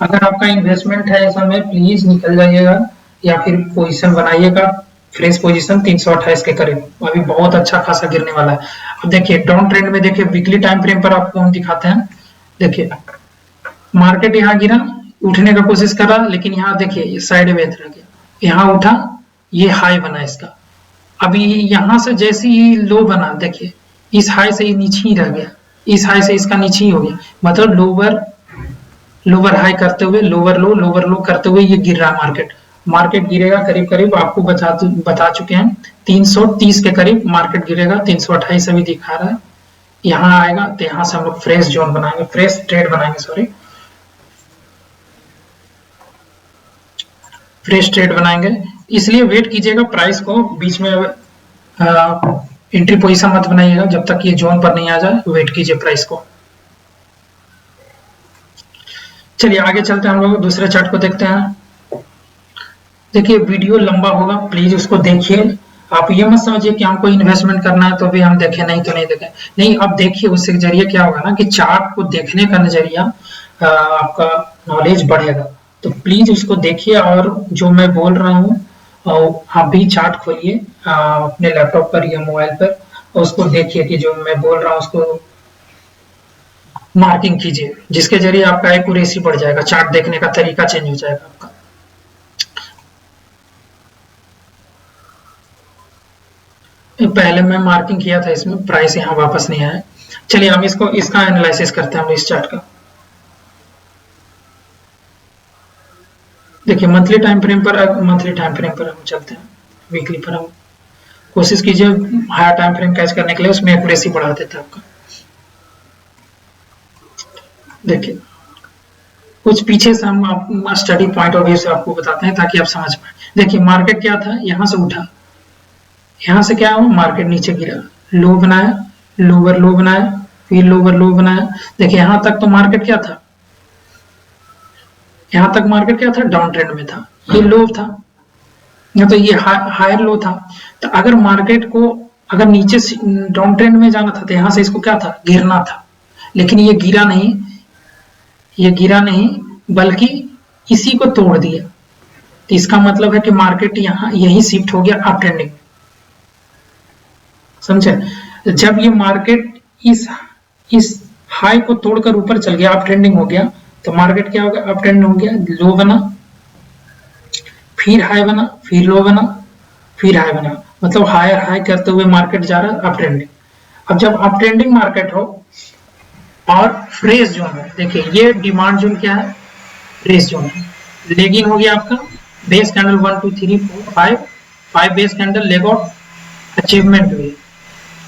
Speaker 1: अगर आपका इन्वेस्टमेंट है ऐसा में प्लीज निकल जाइएगा या फिर पोजीशन बनाइएगा, फ्रेश पोजीशन 328 के करीब, अभी बहुत अच्छा खासा गिरने वाला है। अब देखिए डाउन ट्रेंड में देखिए वीकली टाइम फ्रेम पर आपको हम दिखाते हैं। देखिए मार्केट यहाँ गिरा, उठने का कोशिश कर रहा, लेकिन यहाँ देखिए ये साइड वेज रह गया, यहाँ उठा, ये हाई बना इसका। अभी यहाँ से जैसे ही लो बना, देखिए इस हाई से ये नीचे ही रह गया, इस हाई से इसका नीचे ही हो गया, मतलब लोअर हाई करते हुए लोअर लो करते हुए ये गिर रहा मार्केट। मार्केट गिरेगा करीब करीब आपको बता चुके हैं 330 के करीब मार्केट गिरेगा, 328 अभी दिखा रहा है। यहाँ आएगा तो यहाँ से हम लोग फ्रेश जोन बनाएंगे, फ्रेश ट्रेड बनाएंगे, सॉरी फ्रेश ट्रेड बनाएंगे। इसलिए वेट कीजिएगा प्राइस को, बीच में एंट्री पोजीशन मत बनाइएगा जब तक ये जोन पर नहीं आ जाए, वेट कीजिए प्राइस को। चलिए आगे चलते हैं, हम लोग दूसरे चार्ट को देखते हैं। देखिए वीडियो लंबा होगा, प्लीज उसको देखिए। आप ये मत समझिए कि हमको इन्वेस्टमेंट करना है तो भी हम देखें, नहीं तो नहीं देखें, नहीं अब देखिए, उसके जरिए क्या होगा ना कि चार्ट को देखने का नजरिया आपका नॉलेज बढ़ेगा। तो प्लीज उसको देखिए, और जो मैं बोल रहा हूँ आप भी चार्ट खोलिए अपने लैपटॉप पर या मोबाइल पर, और उसको देखिए कि जो मैं बोल रहा हूँ उसको मार्किंग कीजिए, जिसके जरिए आपका एक्यूरेसी बढ़ जाएगा, चार्ट देखने का तरीका चेंज हो जाएगा आपका। पहले मैं मार्किंग किया था इसमें, प्राइस यहाँ वापस नहीं आया। चलिए हम इसका एनालिसिस करते हैं हम इस चार्ट का। देखिए मंथली टाइम फ्रेम पर हम चलते हैं, वीकली पर हम कोशिश कीजिए हायर टाइम फ्रेम कैच करने के लिए, उसमें एक्यूरेसी बढ़ा देता है आपका। देखिए कुछ पीछे से हम स्टडी पॉइंट ऑफ व्यू से आपको बताते हैं ताकि आप समझ पाए। देखिए मार्केट क्या था, यहाँ से उठा, यहाँ से क्या हुआ, मार्केट नीचे गिरा, लो बनाया, लोअर लो बनाया, फिर लोअर लो बनाया। देखिए यहाँ तक तो मार्केट क्या था, यहाँ तक मार्केट क्या था, डाउन ट्रेंड में था, ये लो था, या तो ये हायर लो था। तो अगर मार्केट को अगर नीचे डाउन ट्रेंड में जाना था तो यहाँ से इसको क्या था, गिरना था, लेकिन ये गिरा नहीं, ये गिरा नहीं बल्कि इसी को तोड़ दिया। तो इसका मतलब है कि मार्केट यहाँ यही शिफ्ट हो गया अप ट्रेंडिंग, समझे। जब ये मार्केट इस हाई को तोड़कर ऊपर चल गया, अप ट्रेंडिंग हो गया, तो मार्केट क्या हो गया, अप ट्रेंड हो गया, लो बना, फिर हाई बना, फिर लो बना, फिर हाई बना, मतलब हायर हाई करते हुए मार्केट जा रहा है अप ट्रेंडिंग। अब जब अप ट्रेंडिंग मार्केट हो और फ्रेश जोन है, देखिए ये डिमांड जोन क्या है, फ्रेश जोन है, लेगिंग हो गया आपका, base candle 1 2 3 4 5 base candle leg out, achievement हुई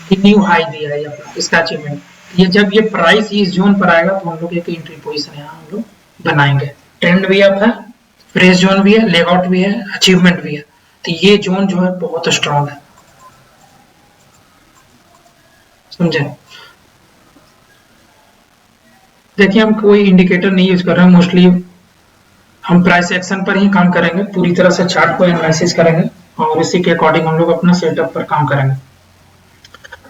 Speaker 1: कि न्यू हाई दिया है आपका, इसका अचीवमेंट। ये जब ये प्राइस इस जोन पर आएगा तो हम लोग एक एंट्री पोजीशन यहाँ हम लोग बनाएंगे। ट्रेंड भी अप है, फ्रेश जोन भी है, लेग आउट भी है, अचीवमेंट भी है, तो ये जोन जो है बहुत स्ट्रॉन्ग है, समझे। देखिए हम कोई इंडिकेटर नहीं यूज कर रहे हैं, मोस्टली हम प्राइस एक्शन पर ही काम करेंगे, पूरी तरह से चार्ट को एनालिसिस करेंगे और इसी के अकॉर्डिंग हम लोग अपना सेटअप पर काम करेंगे।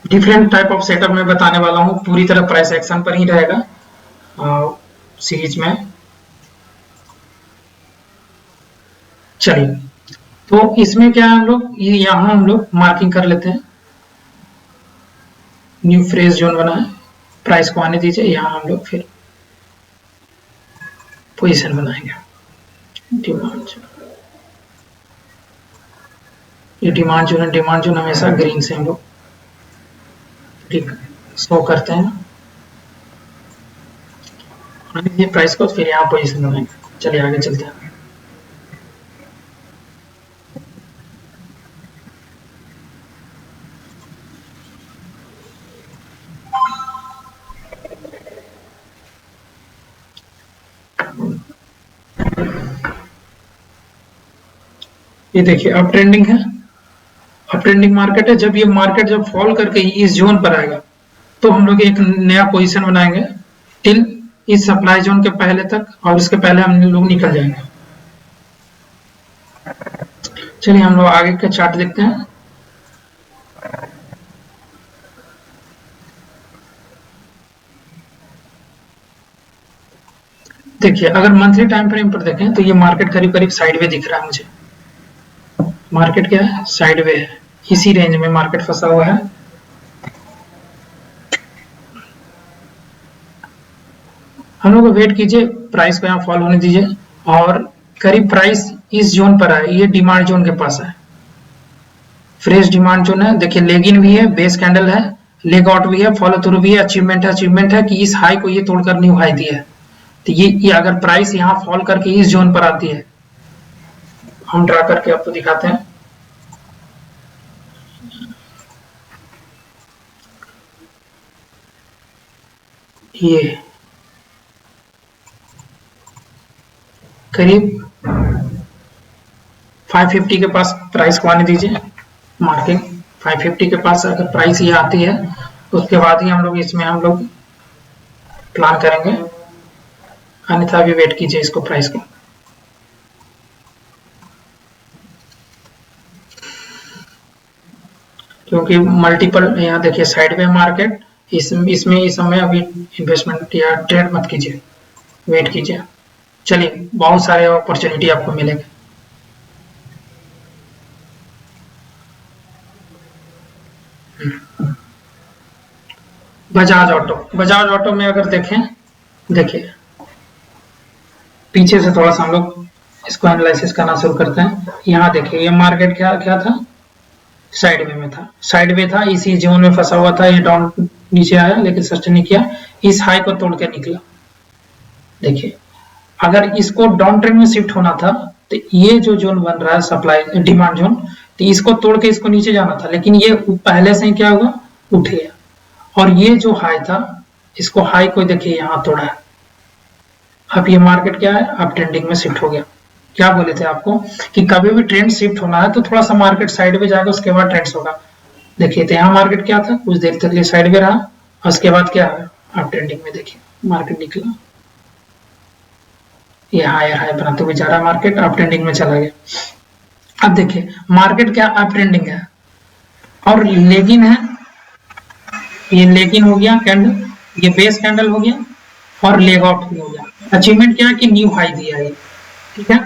Speaker 1: डिफरेंट टाइप ऑफ सेटअप में बताने वाला हूँ, पूरी तरह प्राइस एक्शन पर ही रहेगा सीरीज में। चलिए तो इसमें क्या है, हम लोग यहाँ हम लोग मार्किंग कर लेते हैं, न्यू फ्रेश जोन बना है, प्राइस को आने दीजिए, यहाँ हम लोग फिर पोजीशन बनाएंगे। डिमांड जोन, ये डिमांड जोन है, डिमांड जोन हमेशा ग्रीन से हम लोग ठीक शो करते हैं, आने दीजिए प्राइस को, फिर यहाँ पोजीशन बनाएंगे। चलिए आगे चलते हैं। ये देखिए अप ट्रेंडिंग है, अप ट्रेंडिंग मार्केट है। जब ये मार्केट जब फॉल करके इस जोन पर आएगा तो हम लोग एक नया पोजीशन बनाएंगे टिल इस सप्लाई जोन के पहले तक, और उसके पहले हम लोग निकल जाएंगे। चलिए हम लोग आगे का चार्ट देखते हैं। देखिए अगर मंथली टाइम फ्रेम पर देखें तो ये मार्केट करीब करीब साइडवे दिख रहा है मुझे। मार्केट क्या है, साइडवे है, इसी रेंज में मार्केट फंसा हुआ है। हम लोग वेट कीजिए, प्राइस को यहाँ फॉल होने दीजिए और करीब प्राइस इस जोन पर है, ये डिमांड जोन के पास है, फ्रेश डिमांड जोन है। देखिए लेग इन भी है, बेस कैंडल है, लेग आउट भी है, फॉलो थ्रू भी है, अचीवमेंट है कि इस हाई को ये तोड़कर न्यू हाई दिया है। तो ये अगर प्राइस यहाँ फॉल करके इस जोन पर आती है, हम ड्रा करके आपको दिखाते हैं। ये करीब 550 के पास प्राइस को आने दीजिए। मार्केट 550 के पास अगर प्राइस ये आती है उसके बाद ही हम लोग इसमें हम लोग प्लान करेंगे, अन्यथा भी वेट कीजिए इसको, प्राइस को। क्योंकि मल्टीपल यहाँ देखिए साइडवे मार्केट, इसमें इस समय अभी इन्वेस्टमेंट या ट्रेड मत कीजिए, वेट कीजिए। चलिए बहुत सारे अपॉर्चुनिटी आपको मिलेंगे। बजाज ऑटो में अगर देखें, देखिए पीछे से थोड़ा सा हम लोग इसको एनालिसिस करना शुरू करते हैं। यहाँ देखिए ये मार्केट क्या क्या था, साइडवे में था, साइडवे था, इसी जोन में फंसा हुआ था, ये डाउन नीचे आया लेकिन सस्टेन नहीं किया, इस हाई को तोड़ के निकला। देखिए अगर इसको डाउन ट्रेंड में शिफ्ट होना था तो ये जो जोन बन रहा है सप्लाई डिमांड जोन, तो इसको तोड़ के इसको नीचे जाना था, लेकिन ये पहले से ही क्या हुआ, उठ गया। और ये जो हाई था, इसको हाई को देखिए यहाँ तोड़ा है। अब ये मार्केट क्या है, अब ट्रेंडिंग में शिफ्ट हो गया। क्या बोले थे आपको कि कभी भी ट्रेंड शिफ्ट होना है तो थोड़ा सा मार्केट साइड में जाएगा, उसके बाद ट्रेंड्स होगा। देखिए तो यहाँ मार्केट क्या था, कुछ देर तक ये साइड में रहा, उसके बाद क्या है, अब ट्रेंडिंग में देखिए मार्केट निकला, ये हायर हाई बनाते हुए जा रहा है मार्केट, अप ट्रेंडिंग में चला गया। अब देखिए मार्केट क्या अप ट्रेंडिंग है और लेगिन है, ये लेगिन हो गया कैंडल, ये बेस कैंडल हो गया और लेग आउट भी हो गया। अचीवमेंट क्या है कि न्यू हाई दिया है, ठीक है।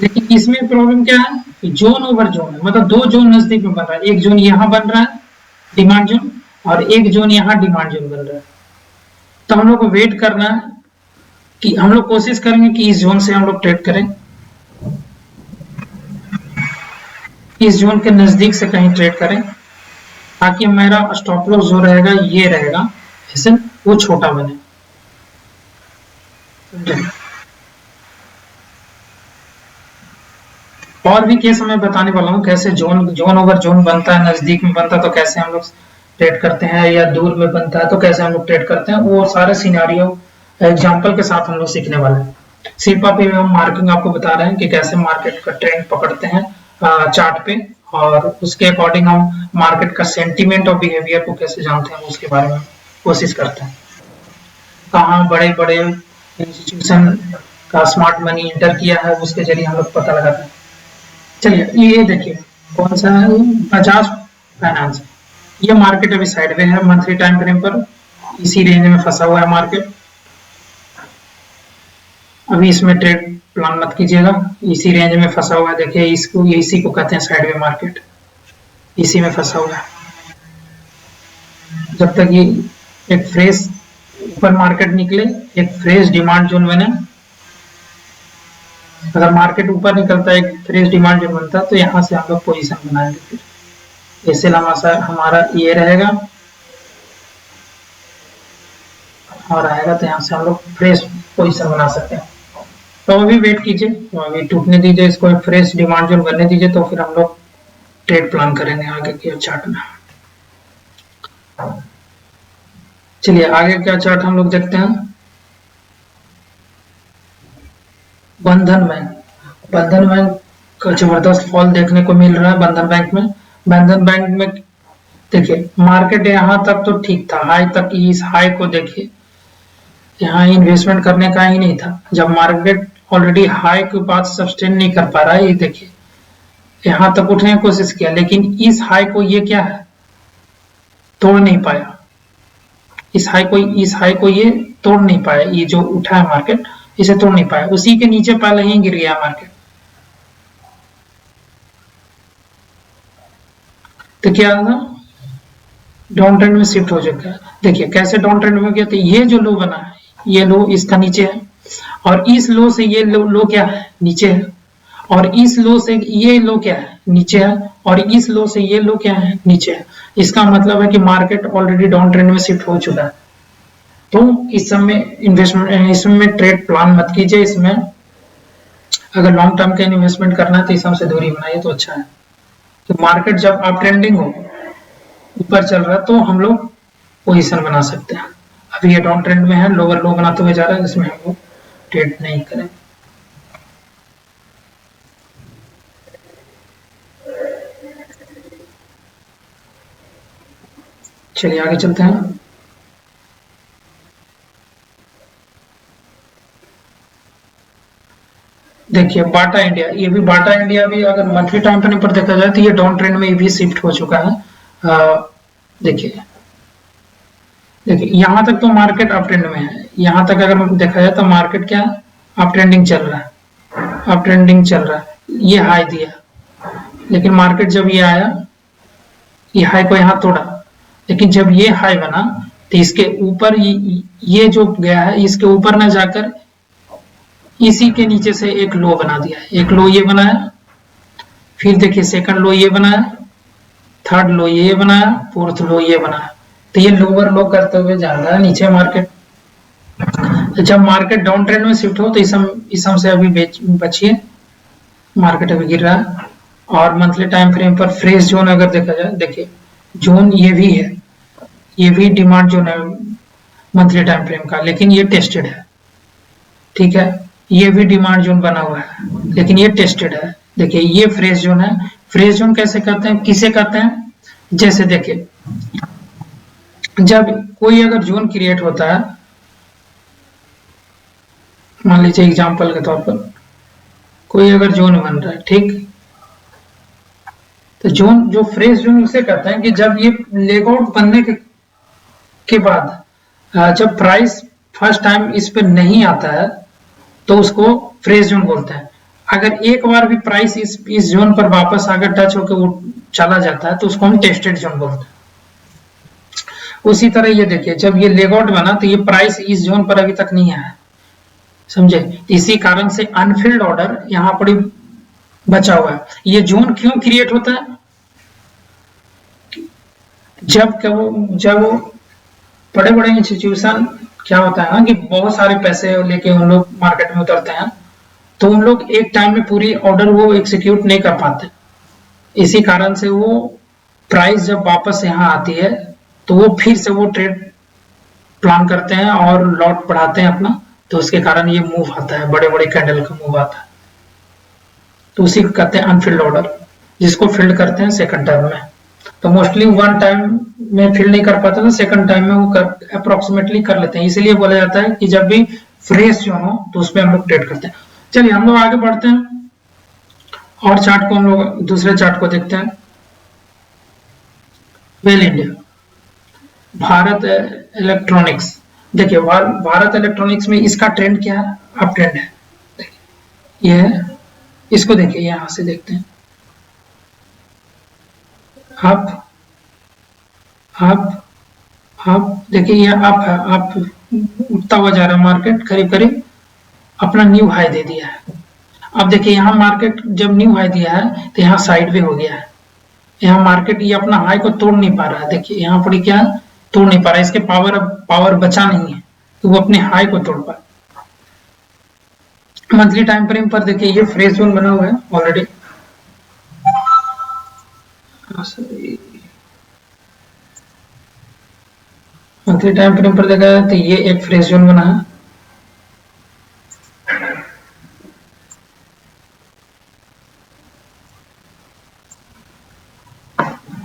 Speaker 1: लेकिन इसमें प्रॉब्लम क्या है कि जोन ओवर जोन है, मतलब दो जोन नजदीक में बन रहा है, एक जोन यहाँ बन रहा है डिमांड जोन और एक जोन यहाँ डिमांड जोन बन रहा है। तो हम लोग को वेट करना है कि हम लोग कोशिश करेंगे कि इस जोन से हम लोग ट्रेड करें, इस जोन के नजदीक से कहीं ट्रेड करें, ताकि मेरा स्टॉप लॉस जो रहेगा ये रहेगा, ऐसे वो छोटा बने। और भी केस मैं बताने वाला हूँ कैसे जोन ओवर जोन बनता है, नजदीक में बनता है तो कैसे हम लोग ट्रेड करते हैं, या दूर में बनता है तो कैसे हम लोग ट्रेड करते हैं, वो सारे सिनेरियो एग्जांपल के साथ हम लोग सीखने वाले हैं। सिर्फ आप हम मार्किंग आपको बता रहे हैं कि कैसे मार्केट का ट्रेंड पकड़ते हैं चार्ट पे, और उसके अकॉर्डिंग हम मार्केट का सेंटीमेंट और बिहेवियर को कैसे जानते हैं उसके बारे में कोशिश करते हैं। कहाँ बड़े बड़े इंस्टीट्यूशन का स्मार्ट मनी इंटर किया है उसके जरिए हम लोग पता लगाते हैं। चलिए ये देखिए कौन सा है, बजाज फाइनेंस। ये मार्केट अभी साइड में है मंथली टाइम फ्रेम पर, इसी रेंज में फंसा हुआ है मार्केट। अभी इसमें ट्रेड प्लान मत कीजिएगा, इसी रेंज में फंसा हुआ है। देखिए इसको, इसी को कहते हैं साइडवे मार्केट, इसी में फंसा हुआ है। जब तक ये एक फ्रेश ऊपर मार्केट निकले, एक फ्रेश डिमांड जोन बने, अगर मार्केट ऊपर निकलता है, एक फ्रेश डिमांड जोन बनता है, तो यहाँ से हम लोग पोजीशन बनाएंगे। फिर ऐसे हमारा ये रहेगा और आएगा, तो यहाँ से हम लोग फ्रेश पोजीशन बना सकते हैं। तो अभी वेट कीजिए, तो अभी टूटने दीजिए, इसको एक फ्रेश डिमांड जोन बनने दीजिए, तो फिर हम लोग ट्रेड प्लान करेंगे आगे के चार्ट में। चलिए आगे क्या चार्ट हम लोग देखते हैं। बंधन बैंक का जबरदस्त फॉल देखने को मिल रहा है। बंधन बैंक में देखिए मार्केट यहाँ तक तो ठीक था, हाई तक, इस हाई को देखिए, यहाँ इन्वेस्टमेंट करने का ही नहीं था। जब मार्केट ऑलरेडी हाई के बाद सस्टेन नहीं कर पा रहा है। ये देखिए यहां तक उठने की कोशिश किया, लेकिन इस हाई को ये क्या है, तोड़ नहीं पाया। इस हाई को ये तोड़ नहीं पाया। ये जो उठा है मार्केट, इसे तोड़ नहीं पाया, उसी के नीचे पहले ही गिर गया मार्केट। तो क्या होगा, डाउन ट्रेंड में शिफ्ट हो चुका है। देखिए कैसे डाउन ट्रेंड में गया, तो ये जो लो बना है, ये लो इसका नीचे है, और इस लो से ये लो क्या है, नीचे है, और इस लो से ये लो क्या है, नीचे है, और इस लो से ये लो क्या है, नीचे है। इसका मतलब है कि मार्केट ऑलरेडी डाउन ट्रेंड में शिफ्ट हो चुका है। तो इस समय इन्वेस्टमेंट, इसमें ट्रेड प्लान मत कीजिए। इसमें अगर लॉन्ग टर्म का इन्वेस्टमेंट करना है तो इस से दूरी बनाइए तो अच्छा है। तो मार्केट जब आप ट्रेंडिंग हो, ऊपर चल रहा है, तो हम लोग पोजीशन बना सकते हैं। अभी ये डाउन ट्रेंड में है, लोअर लो बनाते हुए जा रहा है, जिसमें हम लोग ट्रेड नहीं करें। चलिए आगे चलते हैं। देखिए बाटा इंडिया, ये भी बाटा इंडिया भी अगर मंथली टाइम फ्रेम पर देखा जाए तो ये डाउन ट्रेंड में भी शिफ्ट हो चुका है। देखिए यहां तक तो मार्केट अप ट्रेंड में है। यहां तक अगर देखा जाए तो मार्केट क्या अप ट्रेंडिंग चल रहा है, अप ट्रेंडिंग चल रहा है। ये हाई दिया, लेकिन मार्केट जब ये आया, ये हाई को यहाँ तोड़ा, लेकिन जब ये हाई बना तो इसके ऊपर ये जो गया है, इसके ऊपर न जाकर इसी के नीचे से एक लो बना दिया। एक लो ये बनाया, फिर देखिए सेकंड लो ये बनाया, थर्ड लो ये बनाया, फोर्थ लो ये बनाया। तो ये लोअर लो करते हुए जा रहा है नीचे मार्केट। जब मार्केट डाउन ट्रेंड में शिफ्ट हो तो इसम से अभी बचिए, मार्केट अभी गिर रहा है। और मंथली टाइम फ्रेम पर फ्रेश जोन अगर देखा जाए, देखिए जोन ये भी है, ये भी डिमांड जोन है मंथली टाइम फ्रेम का, लेकिन ये टेस्टेड है। ठीक है, ये भी डिमांड जोन बना हुआ है, लेकिन ये टेस्टेड है। देखिए ये फ्रेश जोन है। फ्रेश जोन कैसे करते हैं, किसे करते हैं, जैसे देखिए जब कोई अगर जोन क्रिएट होता है, मान लीजिए एग्जांपल के तौर पर कोई अगर जोन बन रहा है, ठीक, तो जोन जो फ्रेश जोन उसे कहते हैं कि जब ये लेगआउट बनने के बाद जब प्राइस फर्स्ट टाइम इस पे नहीं आता है तो उसको फ्रेश जोन बोलते हैं। अगर एक बार भी प्राइस इस जोन पर वापस अगर टच होकर वो चला जाता है तो उसको हम टेस्टेड जोन बोलते हैं। उसी तरह ये देखिए जब ये लेगआउट बना तो ये प्राइस इस जोन पर अभी तक नहीं आया, समझे। इसी कारण से अनफिल्ड ऑर्डर यहाँ पर बचा हुआ है। ये जोन क्यों क्रिएट होता है, जब बड़े बड़े इंस्टीट्यूशन क्या होता है ना कि बहुत सारे पैसे लेके उन लोग मार्केट में उतरते हैं, तो उन लोग एक टाइम में पूरी ऑर्डर वो एग्जीक्यूट नहीं कर पाते। इसी कारण से वो प्राइस जब वापस यहाँ आती है तो वो फिर से वो ट्रेड प्लान करते हैं और लॉट बढ़ाते हैं अपना, तो उसके कारण ये मूव आता है, बड़े बड़े कैंडल का मूव आता है। तो उसी को कहते हैं अनफिल्ड ऑर्डर, जिसको फिल्ड करते हैं सेकंड टाइम में। तो मोस्टली वन टाइम में फिल नहीं कर पाते, तो सेकंड टाइम में वो अप्रोक्सीमेटली कर लेते हैं। इसलिए बोला जाता है कि जब भी फ्रेश जो हो तो उसमें हम लोग ट्रेड करते हैं। चलिए हम लोग आगे बढ़ते हैं और चार्ट को हम लोग दूसरे चार्ट को देखते हैं। Well India, Bharat electronics. देखिए भारत इलेक्ट्रॉनिक्स में इसका ट्रेंड क्या है, अप ट्रेंड है। देखिए ये है, इसको देखिए यहां से देखते हैं, अप देखिए ये अप है, अप उठता हुआ जा रहा है मार्केट, करीब करीब अपना न्यू हाई दे दिया है। अब देखिए यहाँ मार्केट जब न्यू हाई दिया है तो यहाँ साइड वे हो गया है। यहाँ मार्केट ये अपना हाई को तोड़ नहीं पा रहा है। देखिए यहाँ पर क्या तोड़ नहीं पा रहा है, इसके पावर बचा नहीं है तो वो अपने हाई को तोड़ पाए। मंथली टाइम फ्रेम पर देखिए ये फ्रेश जोन बना हुआ है ऑलरेडी। मंथली टाइम फ्रेम पर देखा जाए तो ये एक फ्रेश जोन बना है।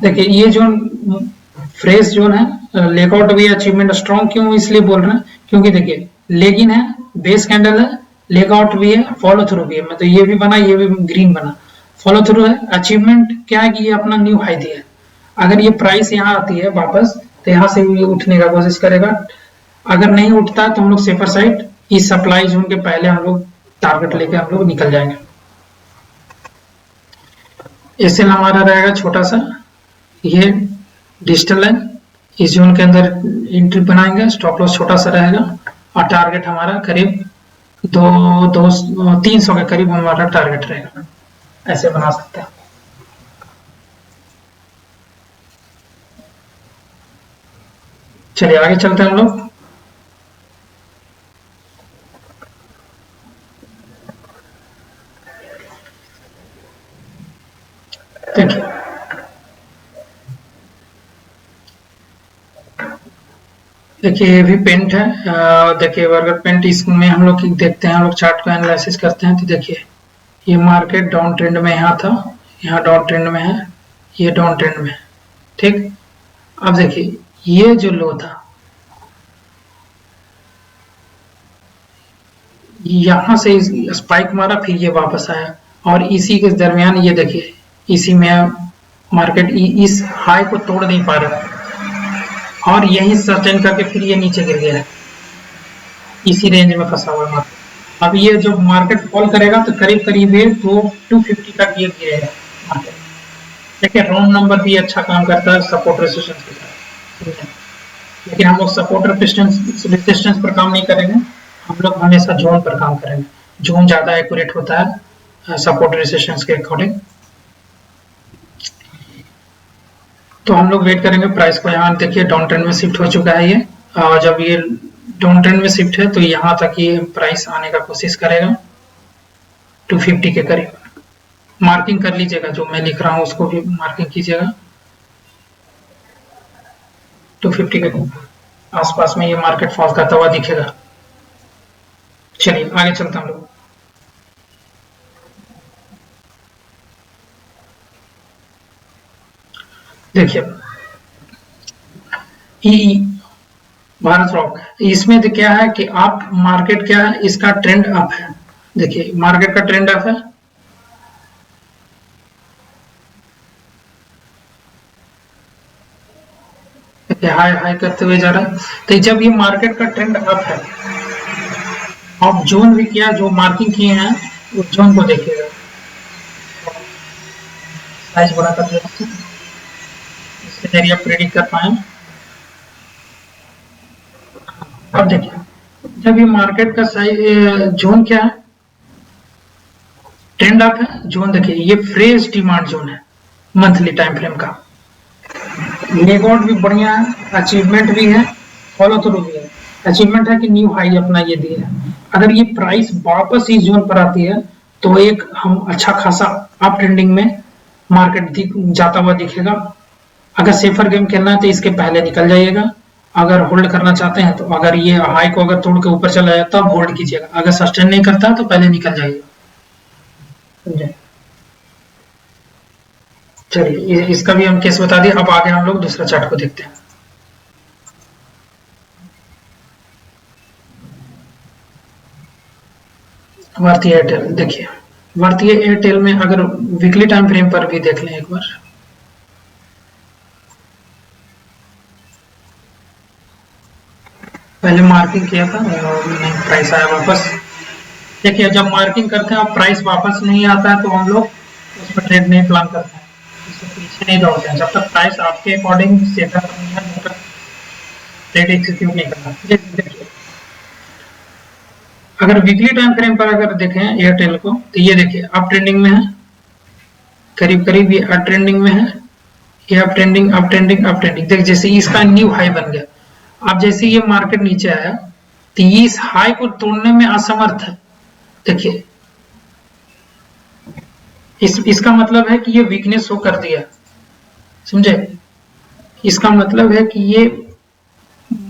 Speaker 1: देखिए ये जोन फ्रेश जोन है, लेगआउट भी अचीवमेंट स्ट्रॉन्ग क्यों इसलिए बोल रहे हैं क्योंकि देखिए लेगिन है, बेस कैंडल है, लेग आउट भी है, फॉलो थ्रू भी है, मतलब ये भी बना, ये भी ग्रीन बना, फॉलो थ्रू है। अचीवमेंट क्या है कि ये अपना न्यू हाई दिया है। अगर ये प्राइस यहाँ आती है वापस तो यहाँ से भी उठने का कोशिश करेगा, अगर नहीं उठता तो हम लोग सेफर साइड इस सप्लाई जोन के पहले हम लोग टारगेट लेके हम लोग निकल जाएंगे। एसएल हमारा रहेगा छोटा सा, ये डिजिटल है, इस जोन के अंदर एंट्री बनाएंगे, स्टॉप लॉस छोटा सा रहेगा और टारगेट हमारा करीब 300 के करीब हमारा टारगेट रहेगा, ऐसे बना सकते हैं। चलिए आगे चलते हैं हम लोग। देखिए ये भी पेंट है, देखिए बर्गर पेंट, इसमें हम लोग देखते हैं, हम लोग चार्ट को एनालिसिस करते हैं तो देखिए ये मार्केट डाउन ट्रेंड में यहाँ था, यहाँ डाउन ट्रेंड में है, ये डाउन ट्रेंड में है, ठीक। अब देखिए ये जो लो था यहाँ से स्पाइक मारा, फिर ये वापस आया और इसी के दरमियान ये देखिए इसी में मार्केट इस हाई को तोड़ नहीं पा रहा और यही सस्टेन करके फिर ये नीचे गिर गया है, इसी रेंज में फंसा हुआ मार्केट। अब ये जो मार्केट फॉल करेगा तो करीब करीब ये 250 तक ये गिरेगा मार्केट। देखिए राउंड नंबर भी अच्छा काम करता है सपोर्ट रेजिस्टेंस के साथ, लेकिन हम लोग सपोर्ट रेजिस्टेंस पर काम नहीं करेंगे, हम लोग हमेशा जोन पर काम करेंगे, जोन ज्यादा एक्यूरेट होता है सपोर्ट रेजिस्टेंस के अकॉर्डिंग। तो हम लोग वेट करेंगे प्राइस को, यहाँ देखिए डाउन ट्रेंड में शिफ्ट हो चुका है ये, और जब ये डाउन ट्रेंड में शिफ्ट है तो यहाँ तक ये प्राइस आने का कोशिश करेगा 250 के करीब। मार्किंग कर लीजिएगा, जो मैं लिख रहा हूँ उसको भी मार्किंग कीजिएगा, 250 के आसपास में ये मार्केट फॉल करता हुआ दिखेगा। चलिए आगे चलते हैं हम लोग। देखिए भारत रॉक, इसमें तो क्या है कि आप मार्केट क्या है, इसका ट्रेंड अप है, देखिए मार्केट का ट्रेंड अप है, हाई हाई करते हुए जा रहा है। तो जब ये मार्केट का ट्रेंड अप है, आप जोन भी किया, जो मार्किंग किए हैं उस जोन को देखिएगा, साइज बड़ा कर देते हैं, इससे एरिया प्रेडिक्ट कर पाए। अब देखिए जब ये मार्केट का साइज जोन क्या है, ट्रेंड अप है, जोन देखिए ये फ्रेश डिमांड जोन है मंथली टाइम फ्रेम का, लेगआउट भी बढ़िया है, अचीवमेंट भी है, फॉलो थ्रू भी है। अचीवमेंट है कि न्यू हाई अपना ये दिया है, अगर ये प्राइस वापस इस जोन पर आती है तो एक हम अच्छा खासा अप ट्रेंडिंग में मार्केट जाता हुआ दिखेगा। अगर सेफर गेम खेलना है तो इसके पहले निकल जाइएगा, अगर होल्ड करना चाहते हैं तो अगर ये हाई को अगर तोड़ के ऊपर चला जाए तब होल्ड कीजिएगा, अगर सस्टेन नहीं करता तो पहले निकल जाइएगा, समझे। चलिए इसका भी हम केस बता दिए, अब आगे हम लोग दूसरा चार्ट को देखते हैं। भारतीय एयरटेल, देखिए भारतीय एयरटेल में अगर वीकली टाइम फ्रेम पर भी देख लें एक बार, पहले मार्किंग किया था और नहीं प्राइस आया वापस। देखिए जब मार्किंग करते हैं और प्राइस वापस नहीं आता है तो हम लोग उस पर ट्रेड नहीं प्लान करते हैं, इसको पीछे नहीं दौड़ते हैं, जब तक प्राइस आपके अकॉर्डिंग सेटअप नहीं है तब तक ट्रेड एग्जीक्यूट नहीं करना। देखिए अगर वीकली टाइम फ्रेम पर अगर देखें एयरटेल को तो ये देखिए अप ट्रेंडिंग में है, करीब करीब ये अप ट्रेंडिंग में है, ये up trending up trending up trending, देख जैसे इसका न्यू हाई बन गया। अब जैसे ये मार्केट नीचे आया तो ये इस हाई को तोड़ने में असमर्थ है, देखिए इसका मतलब है कि ये वीकनेस शो कर दिया, समझे। इसका मतलब है कि ये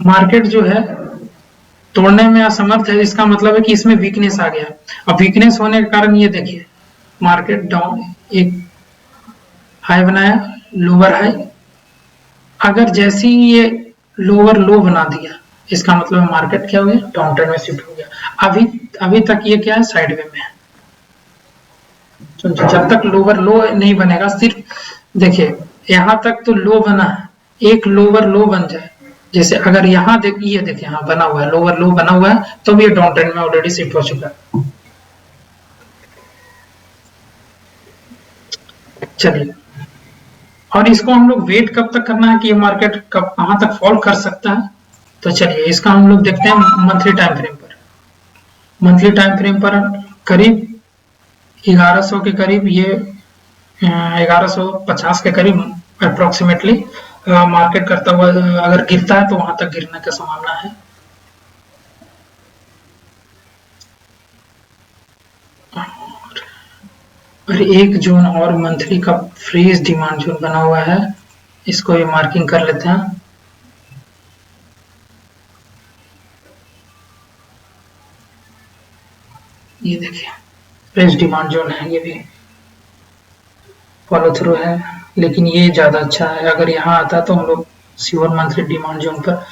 Speaker 1: मार्केट जो है तोड़ने में असमर्थ है, इसका मतलब है कि इसमें वीकनेस आ गया। अब वीकनेस होने के कारण ये देखिए मार्केट डाउन, एक हाई बनाया, लोअर हाई, अगर जैसे ही ये लोअर लो बना दिया इसका मतलब मार्केट क्या हो गया, डाउन ट्रेंड में शिफ्ट हो गया। अभी तक ये क्या है, साइडवे में है। तो जब तक लोअर लो नहीं बनेगा, सिर्फ देखिए यहाँ तक तो लो बना है, एक लोअर लो बन जाए, जैसे अगर यहाँ देखिए, देखिए हाँ बना हुआ है, लोअर लो बना हुआ है, तो ये डाउन ट्रेंड में ऑलरेडी शिफ्ट हो चुका है। चलिए, और इसको हम लोग वेट कब तक करना है कि ये मार्केट कब कहाँ तक फॉल कर सकता है। तो चलिए इसका हम लोग देखते हैं मंथली टाइम फ्रेम पर। मंथली टाइम फ्रेम पर करीब 1100 के करीब ये 1150 के करीब अप्रोक्सीमेटली मार्केट करता हुआ अगर गिरता है तो वहां तक गिरने का संभावना है। और 1 जून और मंथली का फ्रीज डिमांड जोन बना हुआ है, इसको ये मार्किंग कर लेते हैं। ये देखिए फ्रेश डिमांड जोन है, ये भी फॉलो थ्रू है, लेकिन ये ज्यादा अच्छा है। अगर यहाँ आता तो हम लोग श्योर मंथली डिमांड जोन पर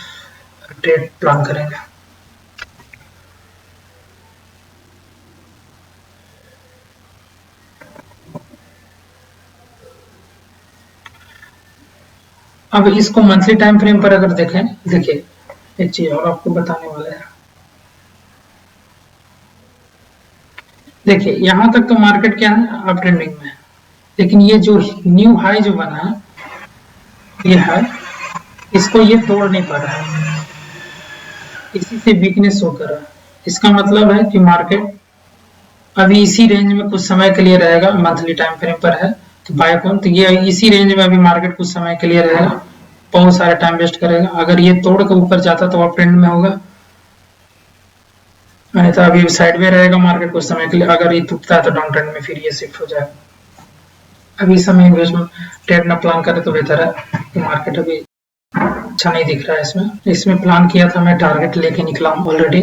Speaker 1: ट्रेड प्लान करेंगे। अब इसको मंथली टाइम फ्रेम पर अगर देखें, देखिए एक चीज और आपको बताने वाला है। देखिए यहाँ तक तो मार्केट क्या है, अप ट्रेंडिंग में है, लेकिन ये जो न्यू हाई जो बना है, ये है, इसको ये तोड़ नहीं पा रहा है, इसी से वीकनेस शो कर रहा है। इसका मतलब है कि मार्केट अभी इसी रेंज में कुछ समय के लिए रहेगा, मंथली टाइम फ्रेम पर है तो बाय कौन, तो ये इसी रेंज में अभी मार्केट कुछ समय के लिए रहेगा, बहुत सारा टाइम वेस्ट करेगा। अगर ये तोड़ के ऊपर जाता तो अप ट्रेंड में होगा, नहीं तो अभी साइड में रहेगा मार्केट कुछ समय के लिए। अगर ये टूटता है तो डाउन ट्रेंड में फिर ये शिफ्ट हो जाएगा। अभी समय इन्वेस्टमेंट ट्रेड में प्लान करें तो बेहतर है, मार्केट अभी अच्छा नहीं दिख रहा है। इसमें प्लान किया था, मैं टारगेट लेके निकला हूँ ऑलरेडी।